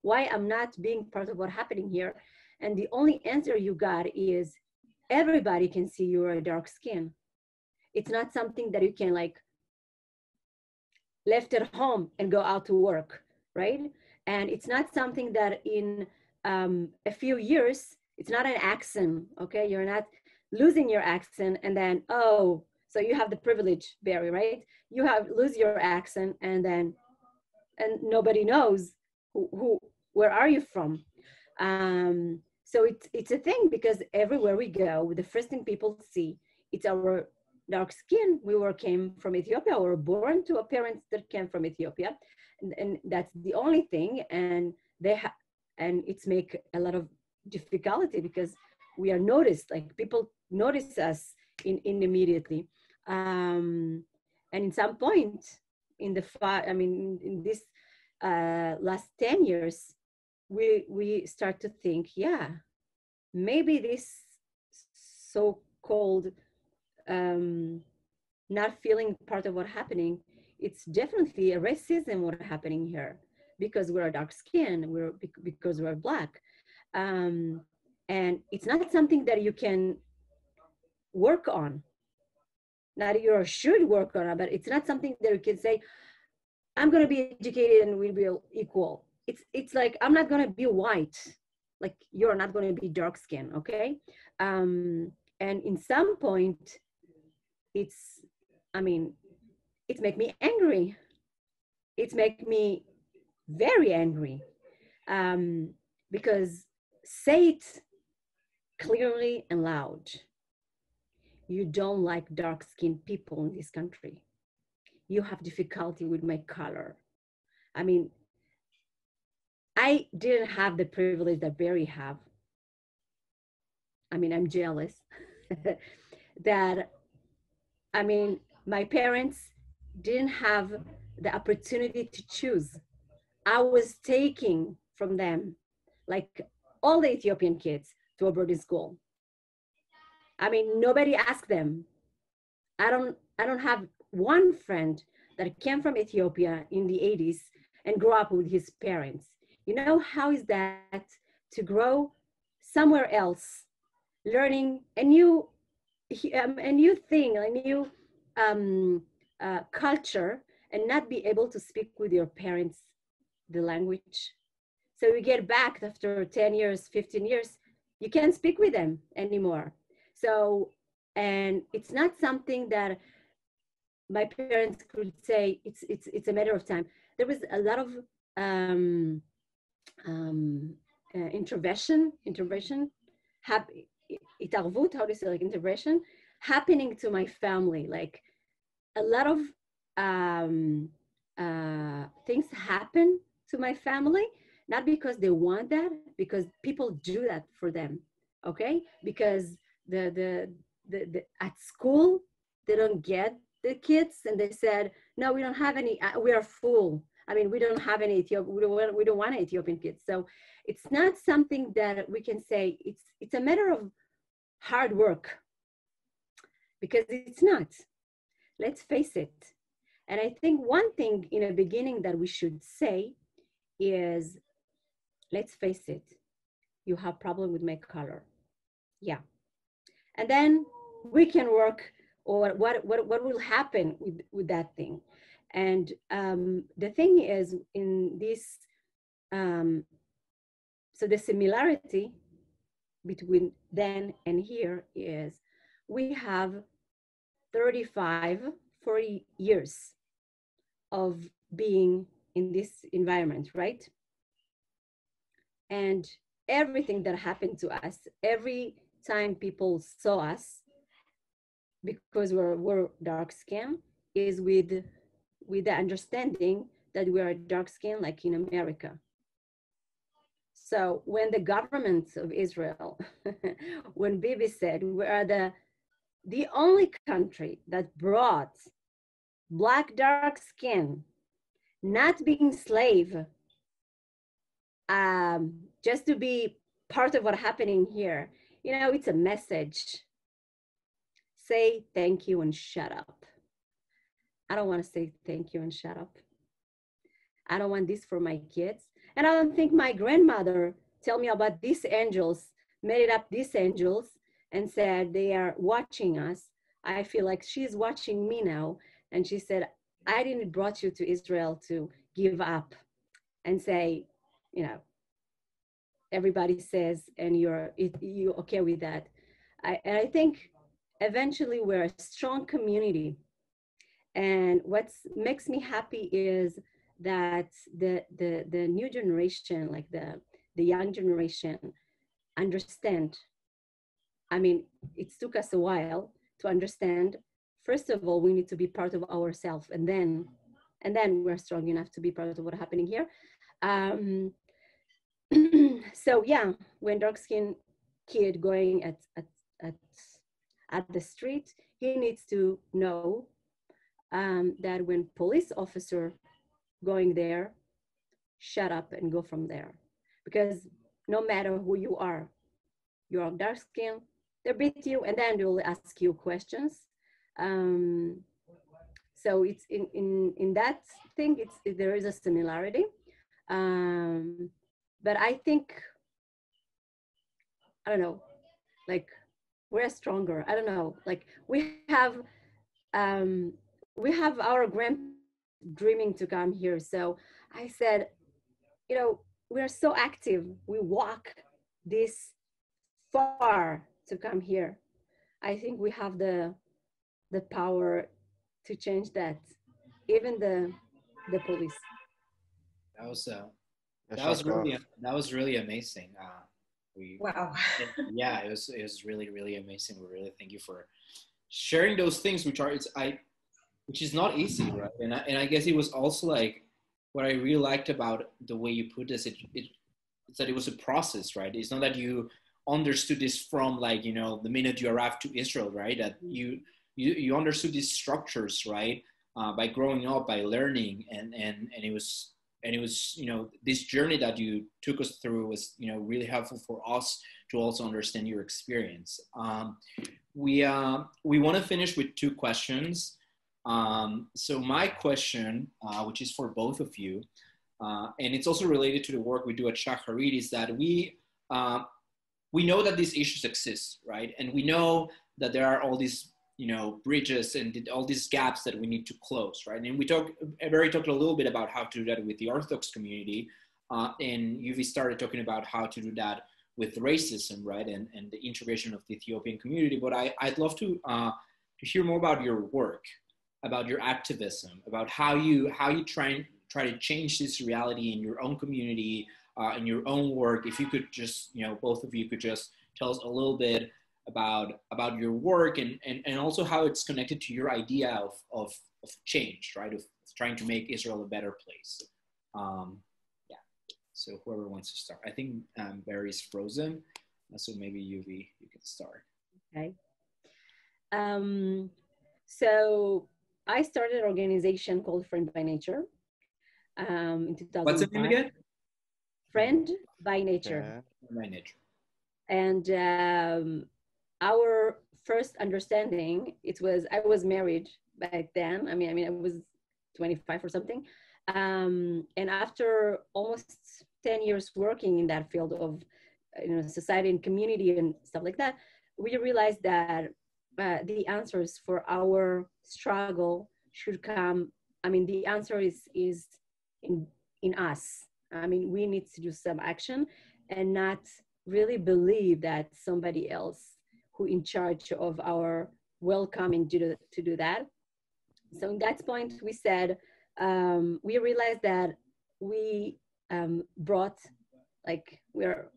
Why I'm not being part of what's happening here? And the only answer you got is, everybody can see you're a dark skin. It's not something that you can left at home and go out to work, right? And it's not something that in a few years, it's not an accent, okay? You're not losing your accent and then, oh, so you have the privilege barrier, right? You lose your accent and nobody knows where are you from? So it's a thing, because everywhere we go, the first thing people see, it's our dark skin. We came from Ethiopia. We were born to a parents that came from Ethiopia, and that's the only thing. And and it's make a lot of difficulty because we are noticed. Like, people notice us immediately. And in some point in this last 10 years, we start to think, yeah, maybe this so-called not feeling part of what's happening, it's definitely a racism what's happening here, because we're dark skin, because we're Black. And it's not something that you can work on. Not you should work on it, but it's not something that you can say, I'm going to be educated and we'll be equal. It's like, I'm not going to be white. Like, you're not going to be dark skin, okay? And in some point, it's make me angry. It's make me very angry, because say it clearly and loud. You don't like dark-skinned people in this country. You have difficulty with my color. I mean, I didn't have the privilege that Barry have. I mean, I'm jealous that, my parents didn't have the opportunity to choose. I was taking from them, like all the Ethiopian kids, to a boarding school. Nobody asked them. I don't have one friend that came from Ethiopia in the 80s and grew up with his parents. You know, how is that to grow somewhere else, learning a new thing, a new culture, and not be able to speak with your parents the language? So we get back after 10 years, 15 years, you can't speak with them anymore. So, and it's not something that my parents could say, it's a matter of time. There was a lot of intervention, התערבות, how do you say, like intervention, happening to my family. Like, a lot of things happen to my family, not because they want that, because people do that for them, okay? Because the at school, they don't get the kids, and they said, no, we don't have any, we are full. We don't have any we don't want Ethiopian kids. So it's not something that we can say, it's a matter of hard work, because it's not. Let's face it. And I think one thing in the beginning that we should say is, let's face it, you have problem with my color. Yeah. And then we can work or what will happen with that thing. And the thing is, in this, so the similarity between then and here is we have 35, 40 years of being in this environment, right? And everything that happened to us, every time people saw us, because we're dark skinned, is with the understanding that we are dark skinned, like in America. So when the government of Israel, when Bibi said we are the only country that brought Black dark skin, not being slave, just to be part of what's happening here, you know, it's a message. Say thank you and shut up. I don't want to say thank you and shut up. I don't want this for my kids. And I don't think my grandmother tell me about these angels, made it up these angels, and said they are watching us. I feel like she's watching me now. And she said, I didn't brought you to Israel to give up and say, you know, everybody says, and you okay with that. And I think eventually we're a strong community. And what makes me happy is that the new generation, like the young generation, understand. I mean, it took us a while to understand. First of all, we need to be part of ourselves, and then we're strong enough to be part of what's happening here. So yeah, when dark skinned kid going at the street, he needs to know that when police officer going there, shut up and go from there. Because no matter who you are dark skin, they beat you and then they will ask you questions. So it's in that thing, there is a similarity. But I think, I don't know, like we're stronger. I don't know, like we have our grandparents dreaming to come here. So I said, you know, we're so active. We walk this far to come here. I think we have the power to change that, even the police. That was really amazing. Wow. Yeah, it was really amazing. We really thank you for sharing those things, which is not easy, right? And I guess it was also like what I really liked about the way you put this. It's that it was a process, right? It's not that you understood this from like, you know, the minute you arrived to Israel, right? That you understood these structures, right? By growing up, by learning, and it was, you know, this journey that you took us through was, you know, really helpful for us to also understand your experience. We want to finish with two questions. So my question, which is for both of you, and it's also related to the work we do at Shacharit, is that we know that these issues exist, right? And we know that there are all these, you know, bridges and all these gaps that we need to close, right? And we talked a little bit about how to do that with the Orthodox community, and Yuvi started talking about how to do that with racism, right? And the integration of the Ethiopian community. But I'd love to hear more about your work, about your activism, about how you try to change this reality in your own community, in your own work. If you could just, you know, both of you could just tell us a little bit about your work and also how it's connected to your idea of change, right? Of trying to make Israel a better place. Yeah. So whoever wants to start. I think Barry's frozen, so maybe Yuvi, you can start. Okay. So I started an organization called Friend by Nature in 2005. What's the name again? Friend by Nature. Friend by Nature. And our first understanding, I was married back then. I mean, I was 25 or something. And after almost 10 years working in that field of, you know, society and community and stuff like that, we realized that the answers for our struggle should come. I mean, the answer is in us. I mean, we need to do some action and not really believe that somebody else who in charge of our welcoming to do that. So in that point, we said, we realized that we brought, like, we're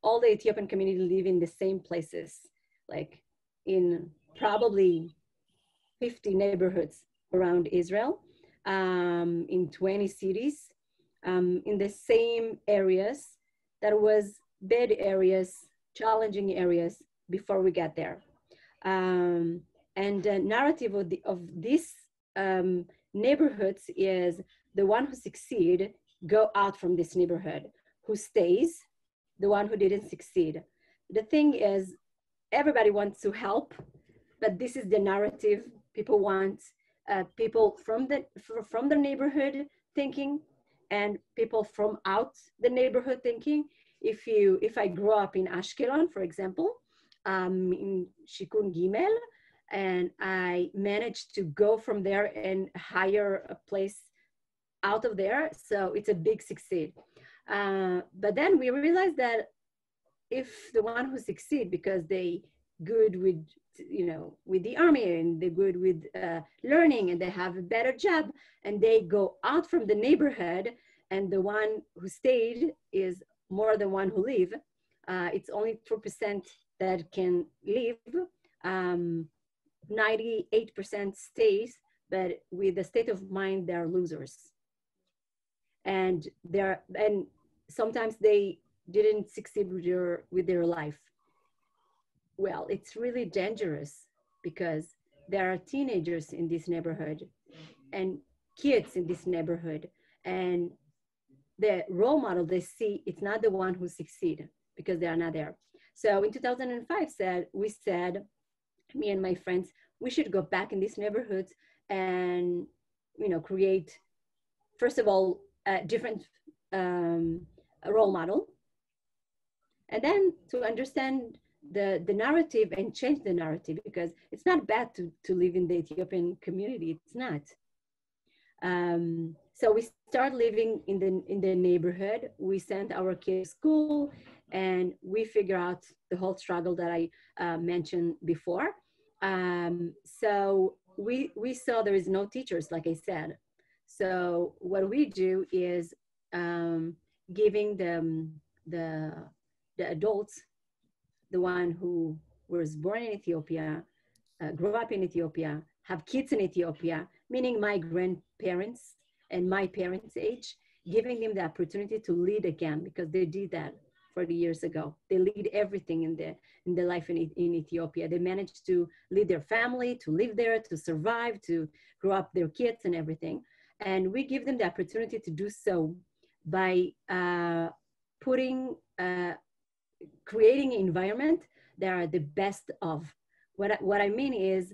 all the Ethiopian community live in the same places, like in probably 50 neighborhoods around Israel, in 20 cities, in the same areas that was bad areas, challenging areas before we got there. And the narrative of these neighborhoods is the one who succeed go out from this neighborhood, who stays, the one who didn't succeed. The thing is, everybody wants to help, but this is the narrative. People want people from the neighborhood thinking, and people from out the neighborhood thinking. If I grew up in Ashkelon, for example, in Shikun Gimel, and I managed to go from there and hire a place out of there, so it's a big succeed. But then we realized that if the one who succeed because they good with, with the army, and they're good with learning, and they have a better job, and they go out from the neighborhood, and the one who stayed is more than one who leave. It's only 2% that can leave. 98% stays, but with the state of mind, they're losers. And sometimes they didn't succeed with their life. Well, it's really dangerous because there are teenagers in this neighborhood and kids in this neighborhood, and the role model they see, it's not the one who succeed because they are not there. So in 2005, we said, me and my friends, we should go back in these neighborhoods and, create, first of all, a different role model, and then to understand the narrative and change the narrative, because it's not bad to live in the Ethiopian community. It's not. So we start living in the neighborhood. We send our kids to school, and we figure out the whole struggle that I mentioned before. So we saw there is no teachers, like I said. So what we do is giving them the adults, the one who was born in Ethiopia, grew up in Ethiopia, have kids in Ethiopia, meaning my grandparents and my parents' age, giving them the opportunity to lead again, because they did that 40 years ago. They lead everything in their life in Ethiopia. They managed to lead their family, to live there, to survive, to grow up their kids and everything. And we give them the opportunity to do so by creating an environment that are the best of. What I mean is,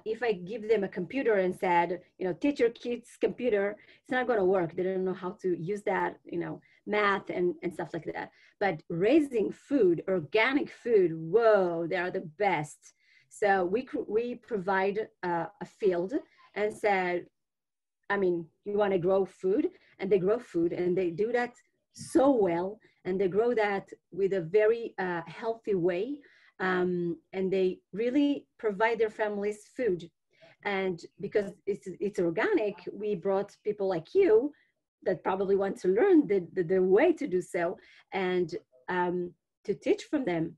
if I give them a computer and said, teach your kids computer, it's not going to work. They don't know how to use that, math and stuff like that. But raising food, organic food, whoa, they are the best. So we provide a field and said, you want to grow food, and they grow food, and they do that so well, and they grow that with a very healthy way. And they really provide their families food. And because it's organic, we brought people like you that probably want to learn the way to do so, and to teach from them.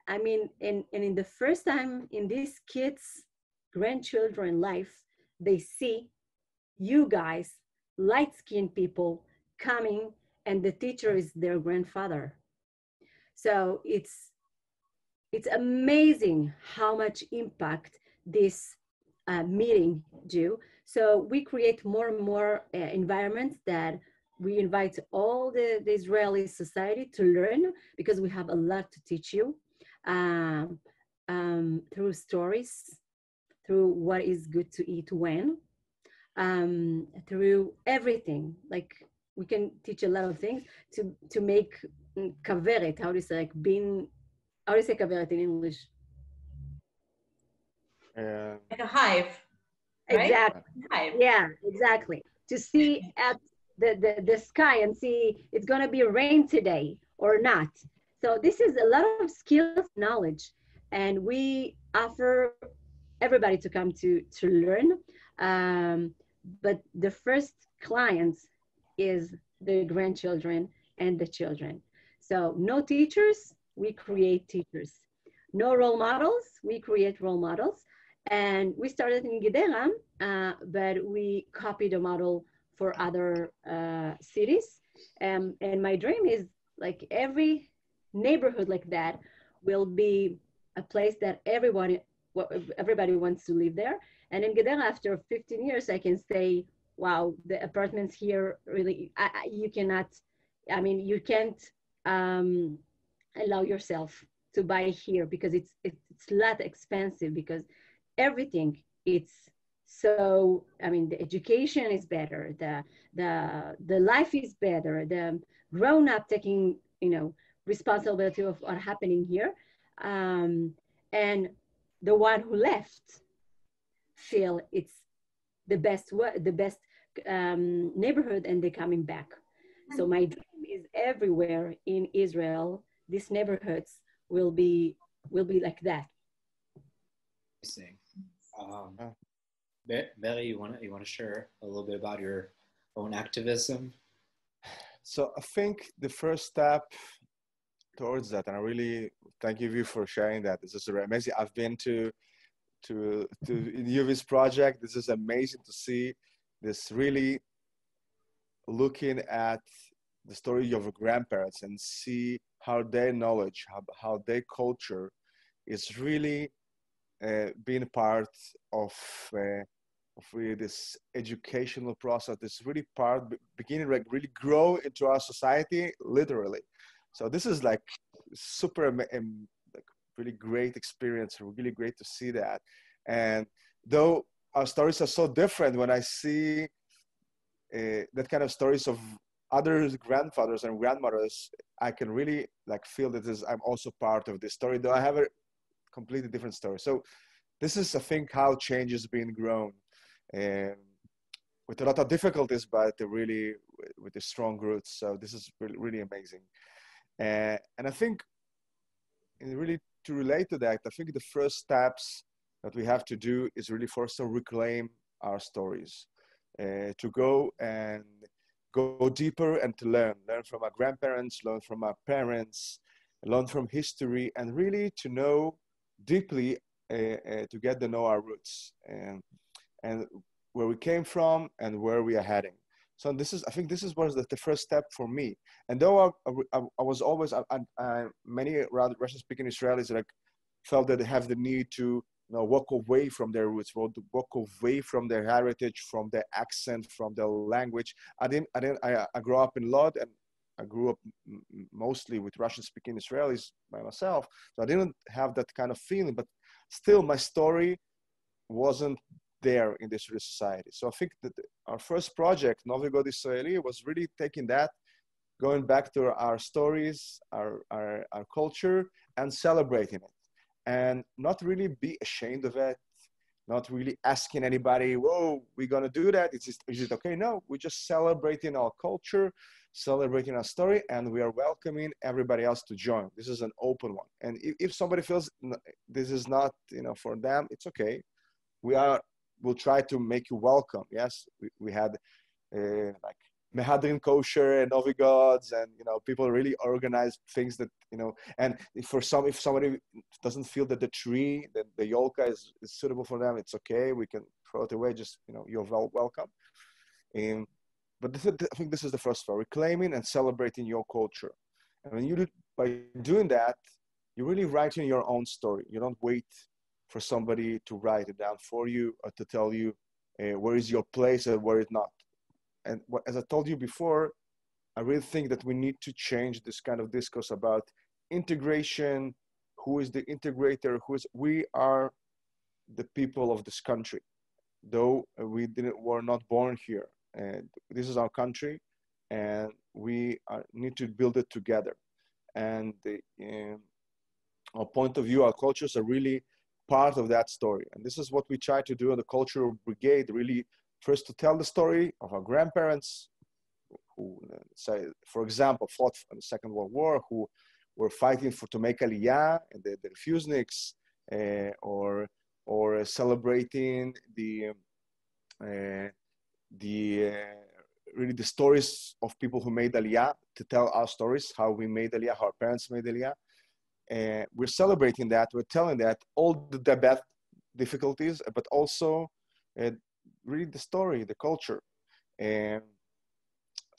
In the first time in these kids' grandchildren life, they see you guys, light-skinned people, coming, and the teacher is their grandfather. So it's amazing how much impact this meeting do. So we create more and more environments that we invite all the Israeli society to learn, because we have a lot to teach you through stories, through what is good to eat when, through everything. Like, we can teach a lot of things to make kaveret, how do you say kaveret in English? Like a hive, right? Exactly. Hive. Yeah, exactly. To see at the sky and see it's going to be rain today or not. So this is a lot of skills, knowledge, and we offer everybody to come to learn. But the first clients is the grandchildren and the children. So no teachers, we create teachers. No role models, we create role models. And we started in Gidera, but we copied a model for other cities. And my dream is like every neighborhood like that will be a place that everybody wants to live there. And in Gidera, after 15 years, I can say, wow, the apartments here really, you cannot, I mean, you can't um, allow yourself to buy here because it's a lot expensive because everything it's so, I mean, the education is better, the life is better, the grown up taking, you know, responsibility of what happening here, and the one who left feel it's the best neighborhood and they're coming back. So my dream is everywhere in Israel these neighborhoods will be like that. Interesting. Barry, you want to share a little bit about your own activism? So I think the first step towards that, and I really thank you for sharing that. This is amazing. I've been to Yuvi's project. This is amazing to see this, really looking at the story of your grandparents and see how their knowledge, how their culture is really being part of really this educational process. This really beginning like really grow into our society literally. So this is like super like really great experience. Really great to see that. And though our stories are so different, when I see that kind of stories of other grandfathers and grandmothers, I can really like feel that I'm also part of this story, though I have a completely different story. So this is, I think, how change is being grown, with a lot of difficulties, but really with the strong roots. So this is really, really amazing. And I think really to relate to that, I think the first steps that we have to do is really first to reclaim our stories, to go deeper and to learn from our grandparents, learn from our parents, learn from history, and really to know deeply, to get to know our roots and where we came from and where we are heading. So I think this was the first step for me. And though I was always, many Russian-speaking Israelis like felt that they have the need to walk away from their roots, walk away from their heritage, from their accent, from their language. I grew up in Lod, and I grew up mostly with Russian-speaking Israelis by myself. So I didn't have that kind of feeling, but still my story wasn't there in this society. So I think that our first project, Novi God Israeli, was really taking that, going back to our stories, our culture, and celebrating it. And not really be ashamed of it, not really asking anybody, whoa, we're going to do that. Is it okay? No, we're just celebrating our culture, celebrating our story, and we are welcoming everybody else to join. This is an open one. And if somebody feels this is not, for them, it's okay. We'll try to make you welcome. Yes, we had like Mehadrin kosher and Novi Gods, and people really organize things that and if somebody doesn't feel that the tree, that the yolka is suitable for them, it's okay, we can throw it away, just you're welcome. But I think this is the first part, reclaiming and celebrating your culture. And when by doing that, you're really writing your own story. You don't wait for somebody to write it down for you or to tell you where is your place and where it's not. And as I told you before, I really think that we need to change this kind of discourse about integration. Who is the integrator? We are the people of this country, though we're not born here. And this is our country, and we need to build it together. And our point of view, our cultures are really part of that story. And this is what we try to do in the Cultural Brigade, really first to tell the story of our grandparents who, say, for example, fought in the Second World War, who were fighting to make Aliyah and the refuseniks, or celebrating really the stories of people who made Aliyah, to tell our stories, how we made Aliyah, how our parents made Aliyah. We're celebrating that, we're telling that, all the bad difficulties, but also really the story, the culture.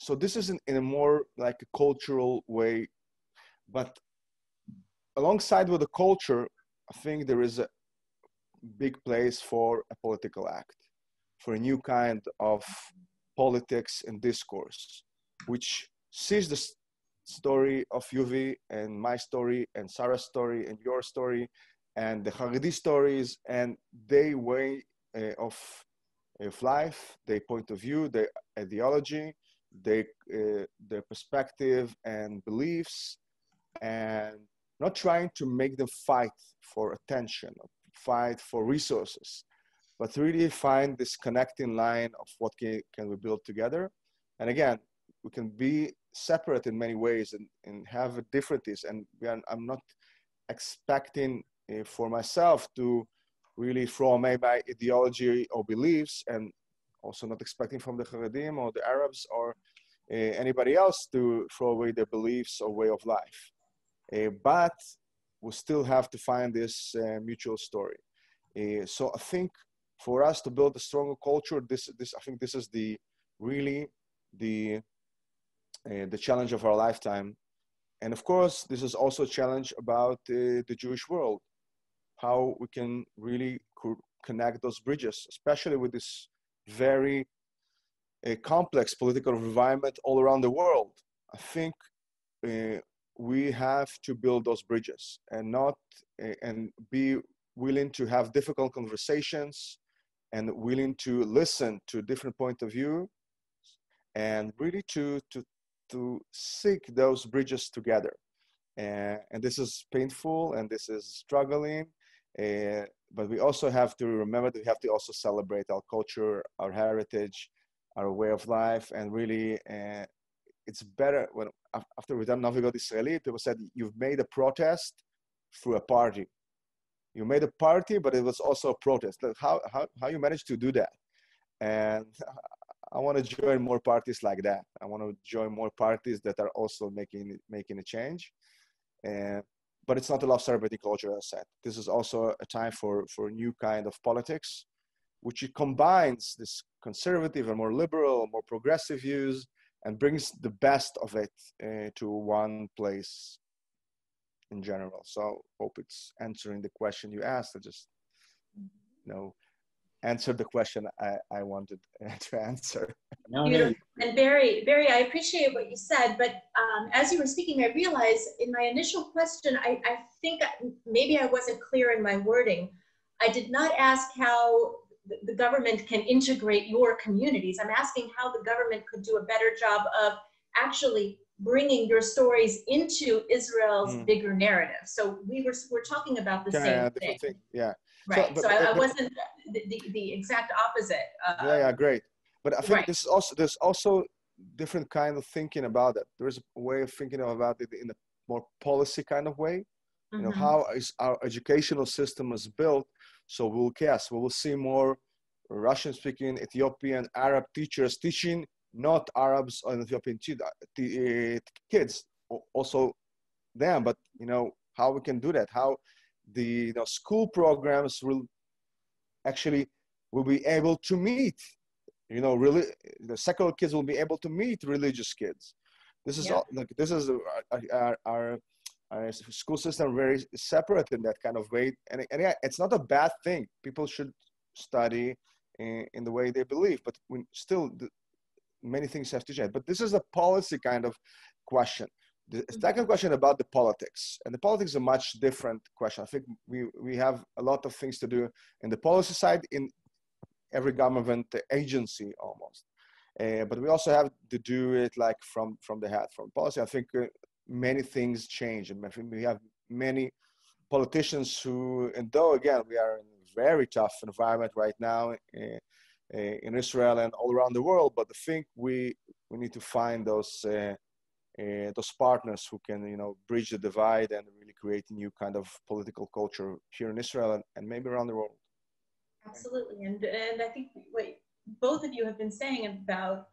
So this is in a more like a cultural way, but alongside with the culture, I think there is a big place for a political act, for a new kind of politics and discourse, which sees the story of Yuvi and my story and Sarah's story and your story and the Haredi stories and their way of life, their point of view, their ideology, their perspective and beliefs, and not trying to make them fight for attention, fight for resources, but really find this connecting line of what can we build together. And again, we can be separate in many ways and have differences. And I'm not expecting for myself to really throw away my ideology or beliefs, and also not expecting from the Haredim or the Arabs or anybody else to throw away their beliefs or way of life. But we still have to find this mutual story. So I think for us to build a stronger culture, I think this is really the challenge of our lifetime. And of course, this is also a challenge about the Jewish world, how we can really connect those bridges, especially with this very complex political environment all around the world. I think we have to build those bridges and and be willing to have difficult conversations and willing to listen to different point of view, and really to seek those bridges together. And this is painful and this is struggling, but we also have to remember that we have to also celebrate our culture, our heritage, our way of life. And really it's better when after we've done Navigot Israeli, people said, you've made a protest through a party. You made a party, but it was also a protest. How you managed to do that? And I want to join more parties like that. I want to join more parties that are also making a change. But it's not a love celebrating culture, as I said. This is also a time for a new kind of politics, which combines this conservative and more liberal, more progressive views, and brings the best of it to one place in general. So hope it's answering the question you asked. I just, answered the question I wanted to answer. Beautiful. And Barry, I appreciate what you said, but as you were speaking, I realized in my initial question, I think maybe I wasn't clear in my wording. I did not ask how the government can integrate your communities. I'm asking how the government could do a better job of actually bringing your stories into Israel's bigger narrative. So we're talking about the same thing. Yeah. Right. So I wasn't the exact opposite. Great. But I think there's also different kind of thinking about it. There is a way of thinking about it in a more policy kind of way. You know, how is our educational system is built? So we will see more Russian-speaking Ethiopian Arab teachers teaching not Arabs or Ethiopian kids, also them. But how we can do that? How the school programs will be able to meet, really the secular kids will be able to meet religious kids. This is our school system very separate in that kind of way, and it's not a bad thing. People should study in the way they believe, but many things have to change. But this is a policy kind of question. The second question about the politics, and the politics is a much different question. I think we have a lot of things to do in the policy side in every government agency almost, but we also have to do it like from the head, from policy. I think many things change, and I think we have many politicians who, and though again, we are in a very tough environment right now in Israel and all around the world, but I think we need to find those partners who can, bridge the divide and really create a new kind of political culture here in Israel and maybe around the world. Absolutely, and I think what both of you have been saying about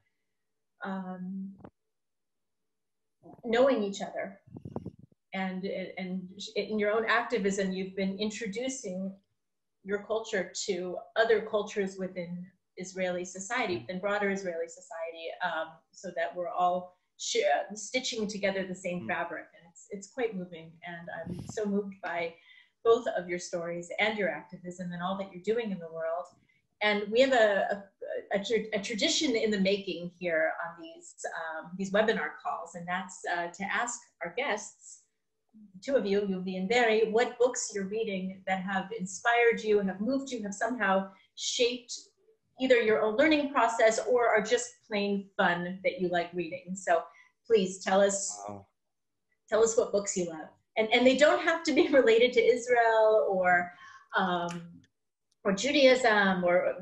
knowing each other, and in your own activism, you've been introducing your culture to other cultures within Israeli society, within broader Israeli society, so that we're all stitching together the same fabric, and it's quite moving. And I'm so moved by both of your stories and your activism and all that you're doing in the world. And we have a tradition in the making here on these webinar calls, and that's to ask our guests, the two of you, Yuvi and Barry, what books you're reading that have inspired you, have moved you, have somehow shaped either your own learning process or are just plain fun that you like reading. So please tell us what books you love. And they don't have to be related to Israel or Judaism or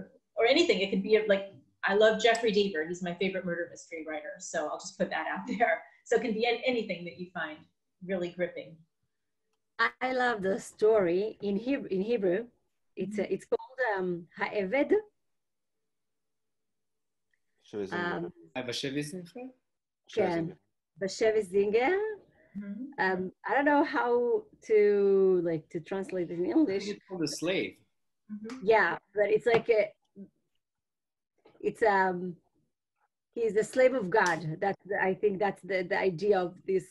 anything. It could be like, I love Jeffrey Deaver. He's my favorite murder mystery writer. So I'll just put that out there. So it can be anything that you find really gripping. I love the story in Hebrew. It's called Ha'eved. Bashevis Zinger. I don't know how to translate it in English. It's called the slave. Yeah, but it's like he's the slave of God. I think that's the idea of this.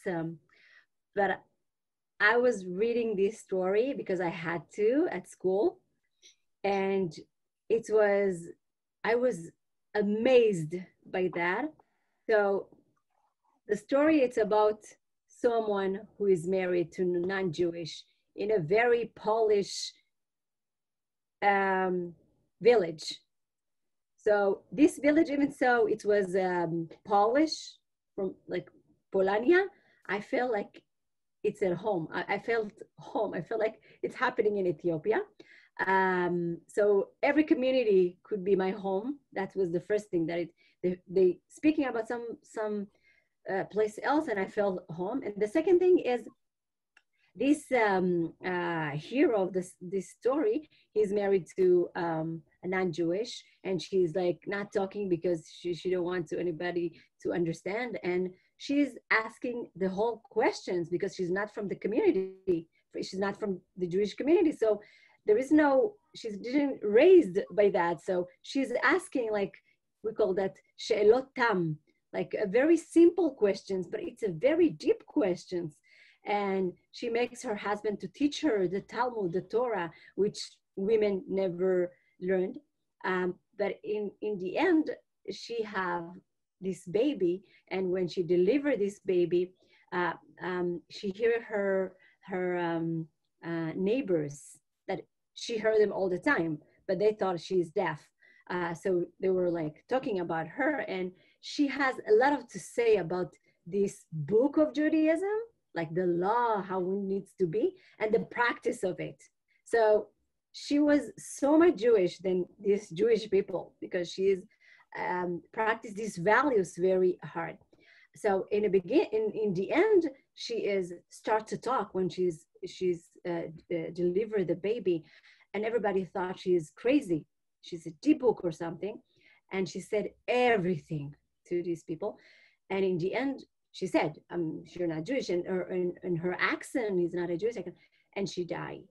But I was reading this story because I had to at school, and I was amazed by that. So the story, it's about someone who is married to non-Jewish in a very Polish village. So this village, even so it was Polish, from like Polania, I felt like it's at home. I felt home. I felt like it's happening in Ethiopia. So every community could be my home. That was the first thing that they speaking about some place else, and I felt home. And the second thing is this hero of this story. He's married to a non-Jewish, and she's like not talking because she don't want anybody to understand, and she's asking the whole questions because she's not from the community. She's not from the Jewish community, so she didn't raised by that. So she's asking, like, we call that she'elot tam, like a very simple questions, but it's a very deep questions. And she makes her husband to teach her the Talmud, the Torah, which women never learned. But in the end, she have this baby, and when she delivered this baby, she hear her neighbors, that she heard them all the time, but they thought she's deaf. So they were like talking about her, and she has a lot to say about this book of Judaism, like the law, how it needs to be, and the practice of it. So she was so much Jewish than these Jewish people, because she is practice these values very hard. So in the end, she is start to talk when she's delivered the baby, and everybody thought she is crazy. She's a dibuk or something, and she said everything to these people, and in the end, she said, "You're not Jewish," and her accent is not a Jewish accent, and she died.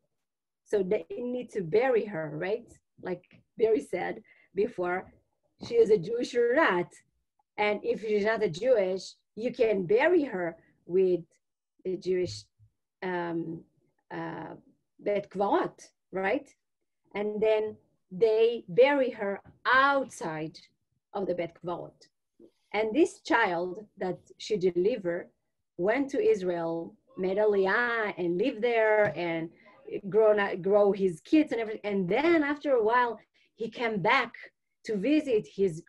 So they need to bury her, right? Like Barry said before, she is a Jewish or not. And if she's not a Jewish, you can bury her with the Jewish Bet Kvarot, right? And then they bury her outside of the Bet Kvarot. And this child that she delivered went to Israel, made Aliyah, and lived there, and grow his kids and everything. And then after a while, he came back to visit his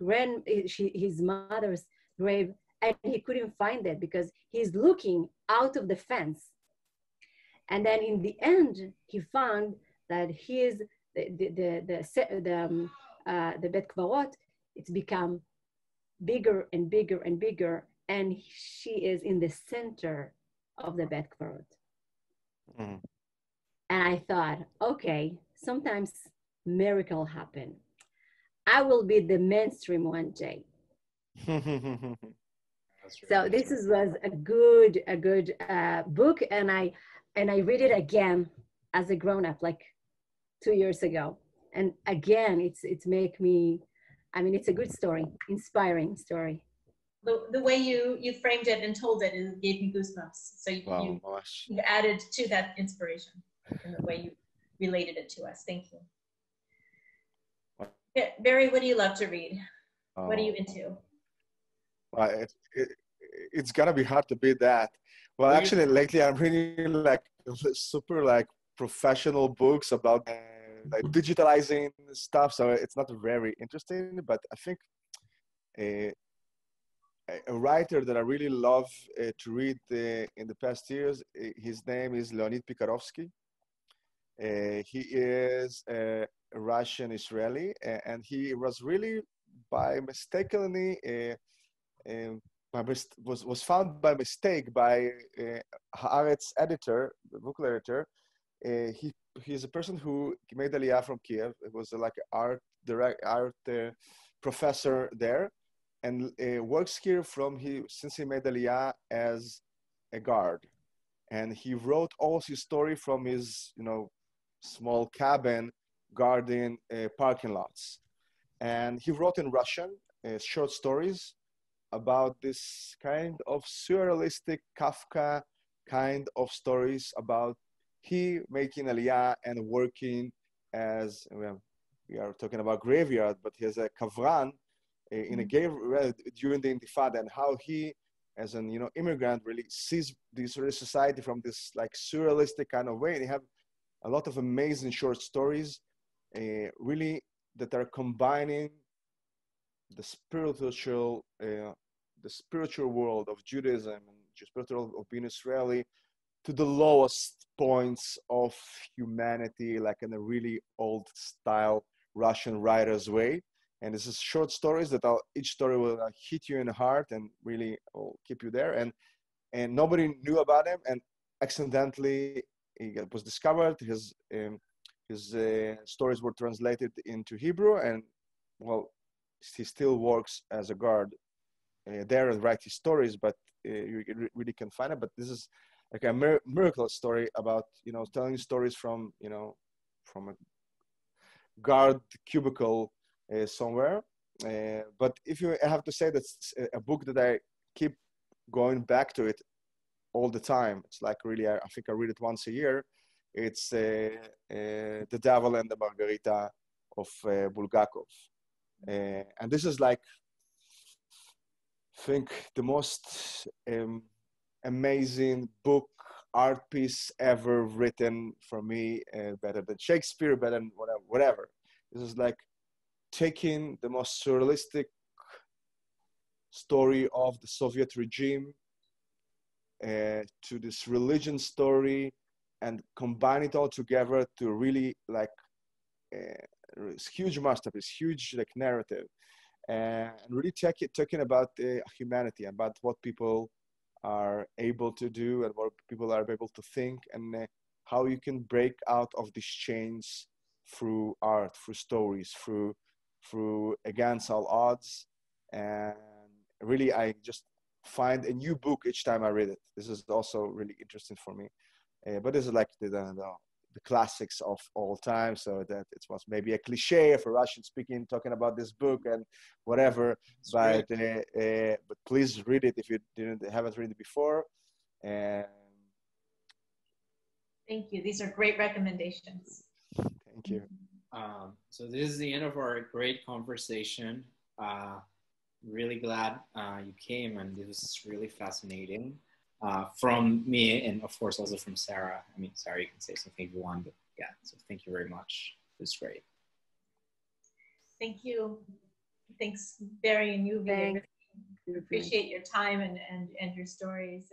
mother's grave, and he couldn't find it because he's looking out of the fence. And then in the end, he found that the Bet Kvarot, it's become bigger and bigger and bigger, and she is in the center of the Bet Kvarot. Mm. And I thought, okay, sometimes miracle happen. I will be the mainstream one day. So this was a good book, and I read it again as a grown up, like 2 years ago, and again it's make me. I mean, it's a good story, inspiring story. The way you framed it and told it, it gave me goosebumps. So you added to that inspiration in the way you related it to us. Thank you. Barry, what do you love to read? What are you into? Well, it's gonna be hard to beat that. Well, actually, lately I'm reading like super like professional books about like digitalizing stuff. So it's not very interesting, but I think a writer that I really love to read in the past years, his name is Leonid Pikarovsky. He is a Russian Israeli, and he was really by mistakenly was found by mistake by Haaretz editor, the book editor. He's a person who made Aliyah from Kiev. It was like an art professor there, and works here since he made Aliyah as a guard. And he wrote all his story from his small cabin guarding parking lots. And he wrote in Russian short stories about this kind of surrealistic Kafka kind of stories about he making Aliyah and working as, we are talking about graveyard, but he has a kavran in a graveyard during the Intifada, and how he, as an immigrant, really sees this society from this like surrealistic kind of way. And he have a lot of amazing short stories, really that are combining the spiritual world of Judaism and the spiritual of being Israeli to the lowest points of humanity, like in a really old style Russian writer's way. And this is short stories that each story will hit you in the heart and really will keep you there. And nobody knew about him, and accidentally he was discovered. His stories were translated into Hebrew, and well, he still works as a guard there and write his stories, but you really can find it. But this is like a miracle story about telling stories from from a guard cubicle somewhere. But if I have to say, that's a book that I keep going back to it all the time. It's like really, I think I read it once a year. It's The Devil and the Margarita of Bulgakov. And this is like, I think, the most amazing book, art piece ever written for me, better than Shakespeare, better than whatever. This is like taking the most surrealistic story of the Soviet regime to this religion story and combine it all together to really like huge masterpiece, huge like narrative, and really talking about humanity, about what people are able to do and what people are able to think, and how you can break out of these chains through art, through stories, through against all odds. And really, I just find a new book each time I read it. This is also really interesting for me. But this is like the classics of all time, so that it was maybe a cliche for Russian speaking talking about this book and whatever. But please read it if you haven't read it before. And thank you. These are great recommendations. Thank you. So this is the end of our great conversation. Really glad you came, and this was really fascinating. From me, and of course also from Sarah. I mean, Sarah, you can say something if you want, but yeah, so thank you very much. It was great. Thank you. Thanks, Barry and you. Appreciate your time and your stories.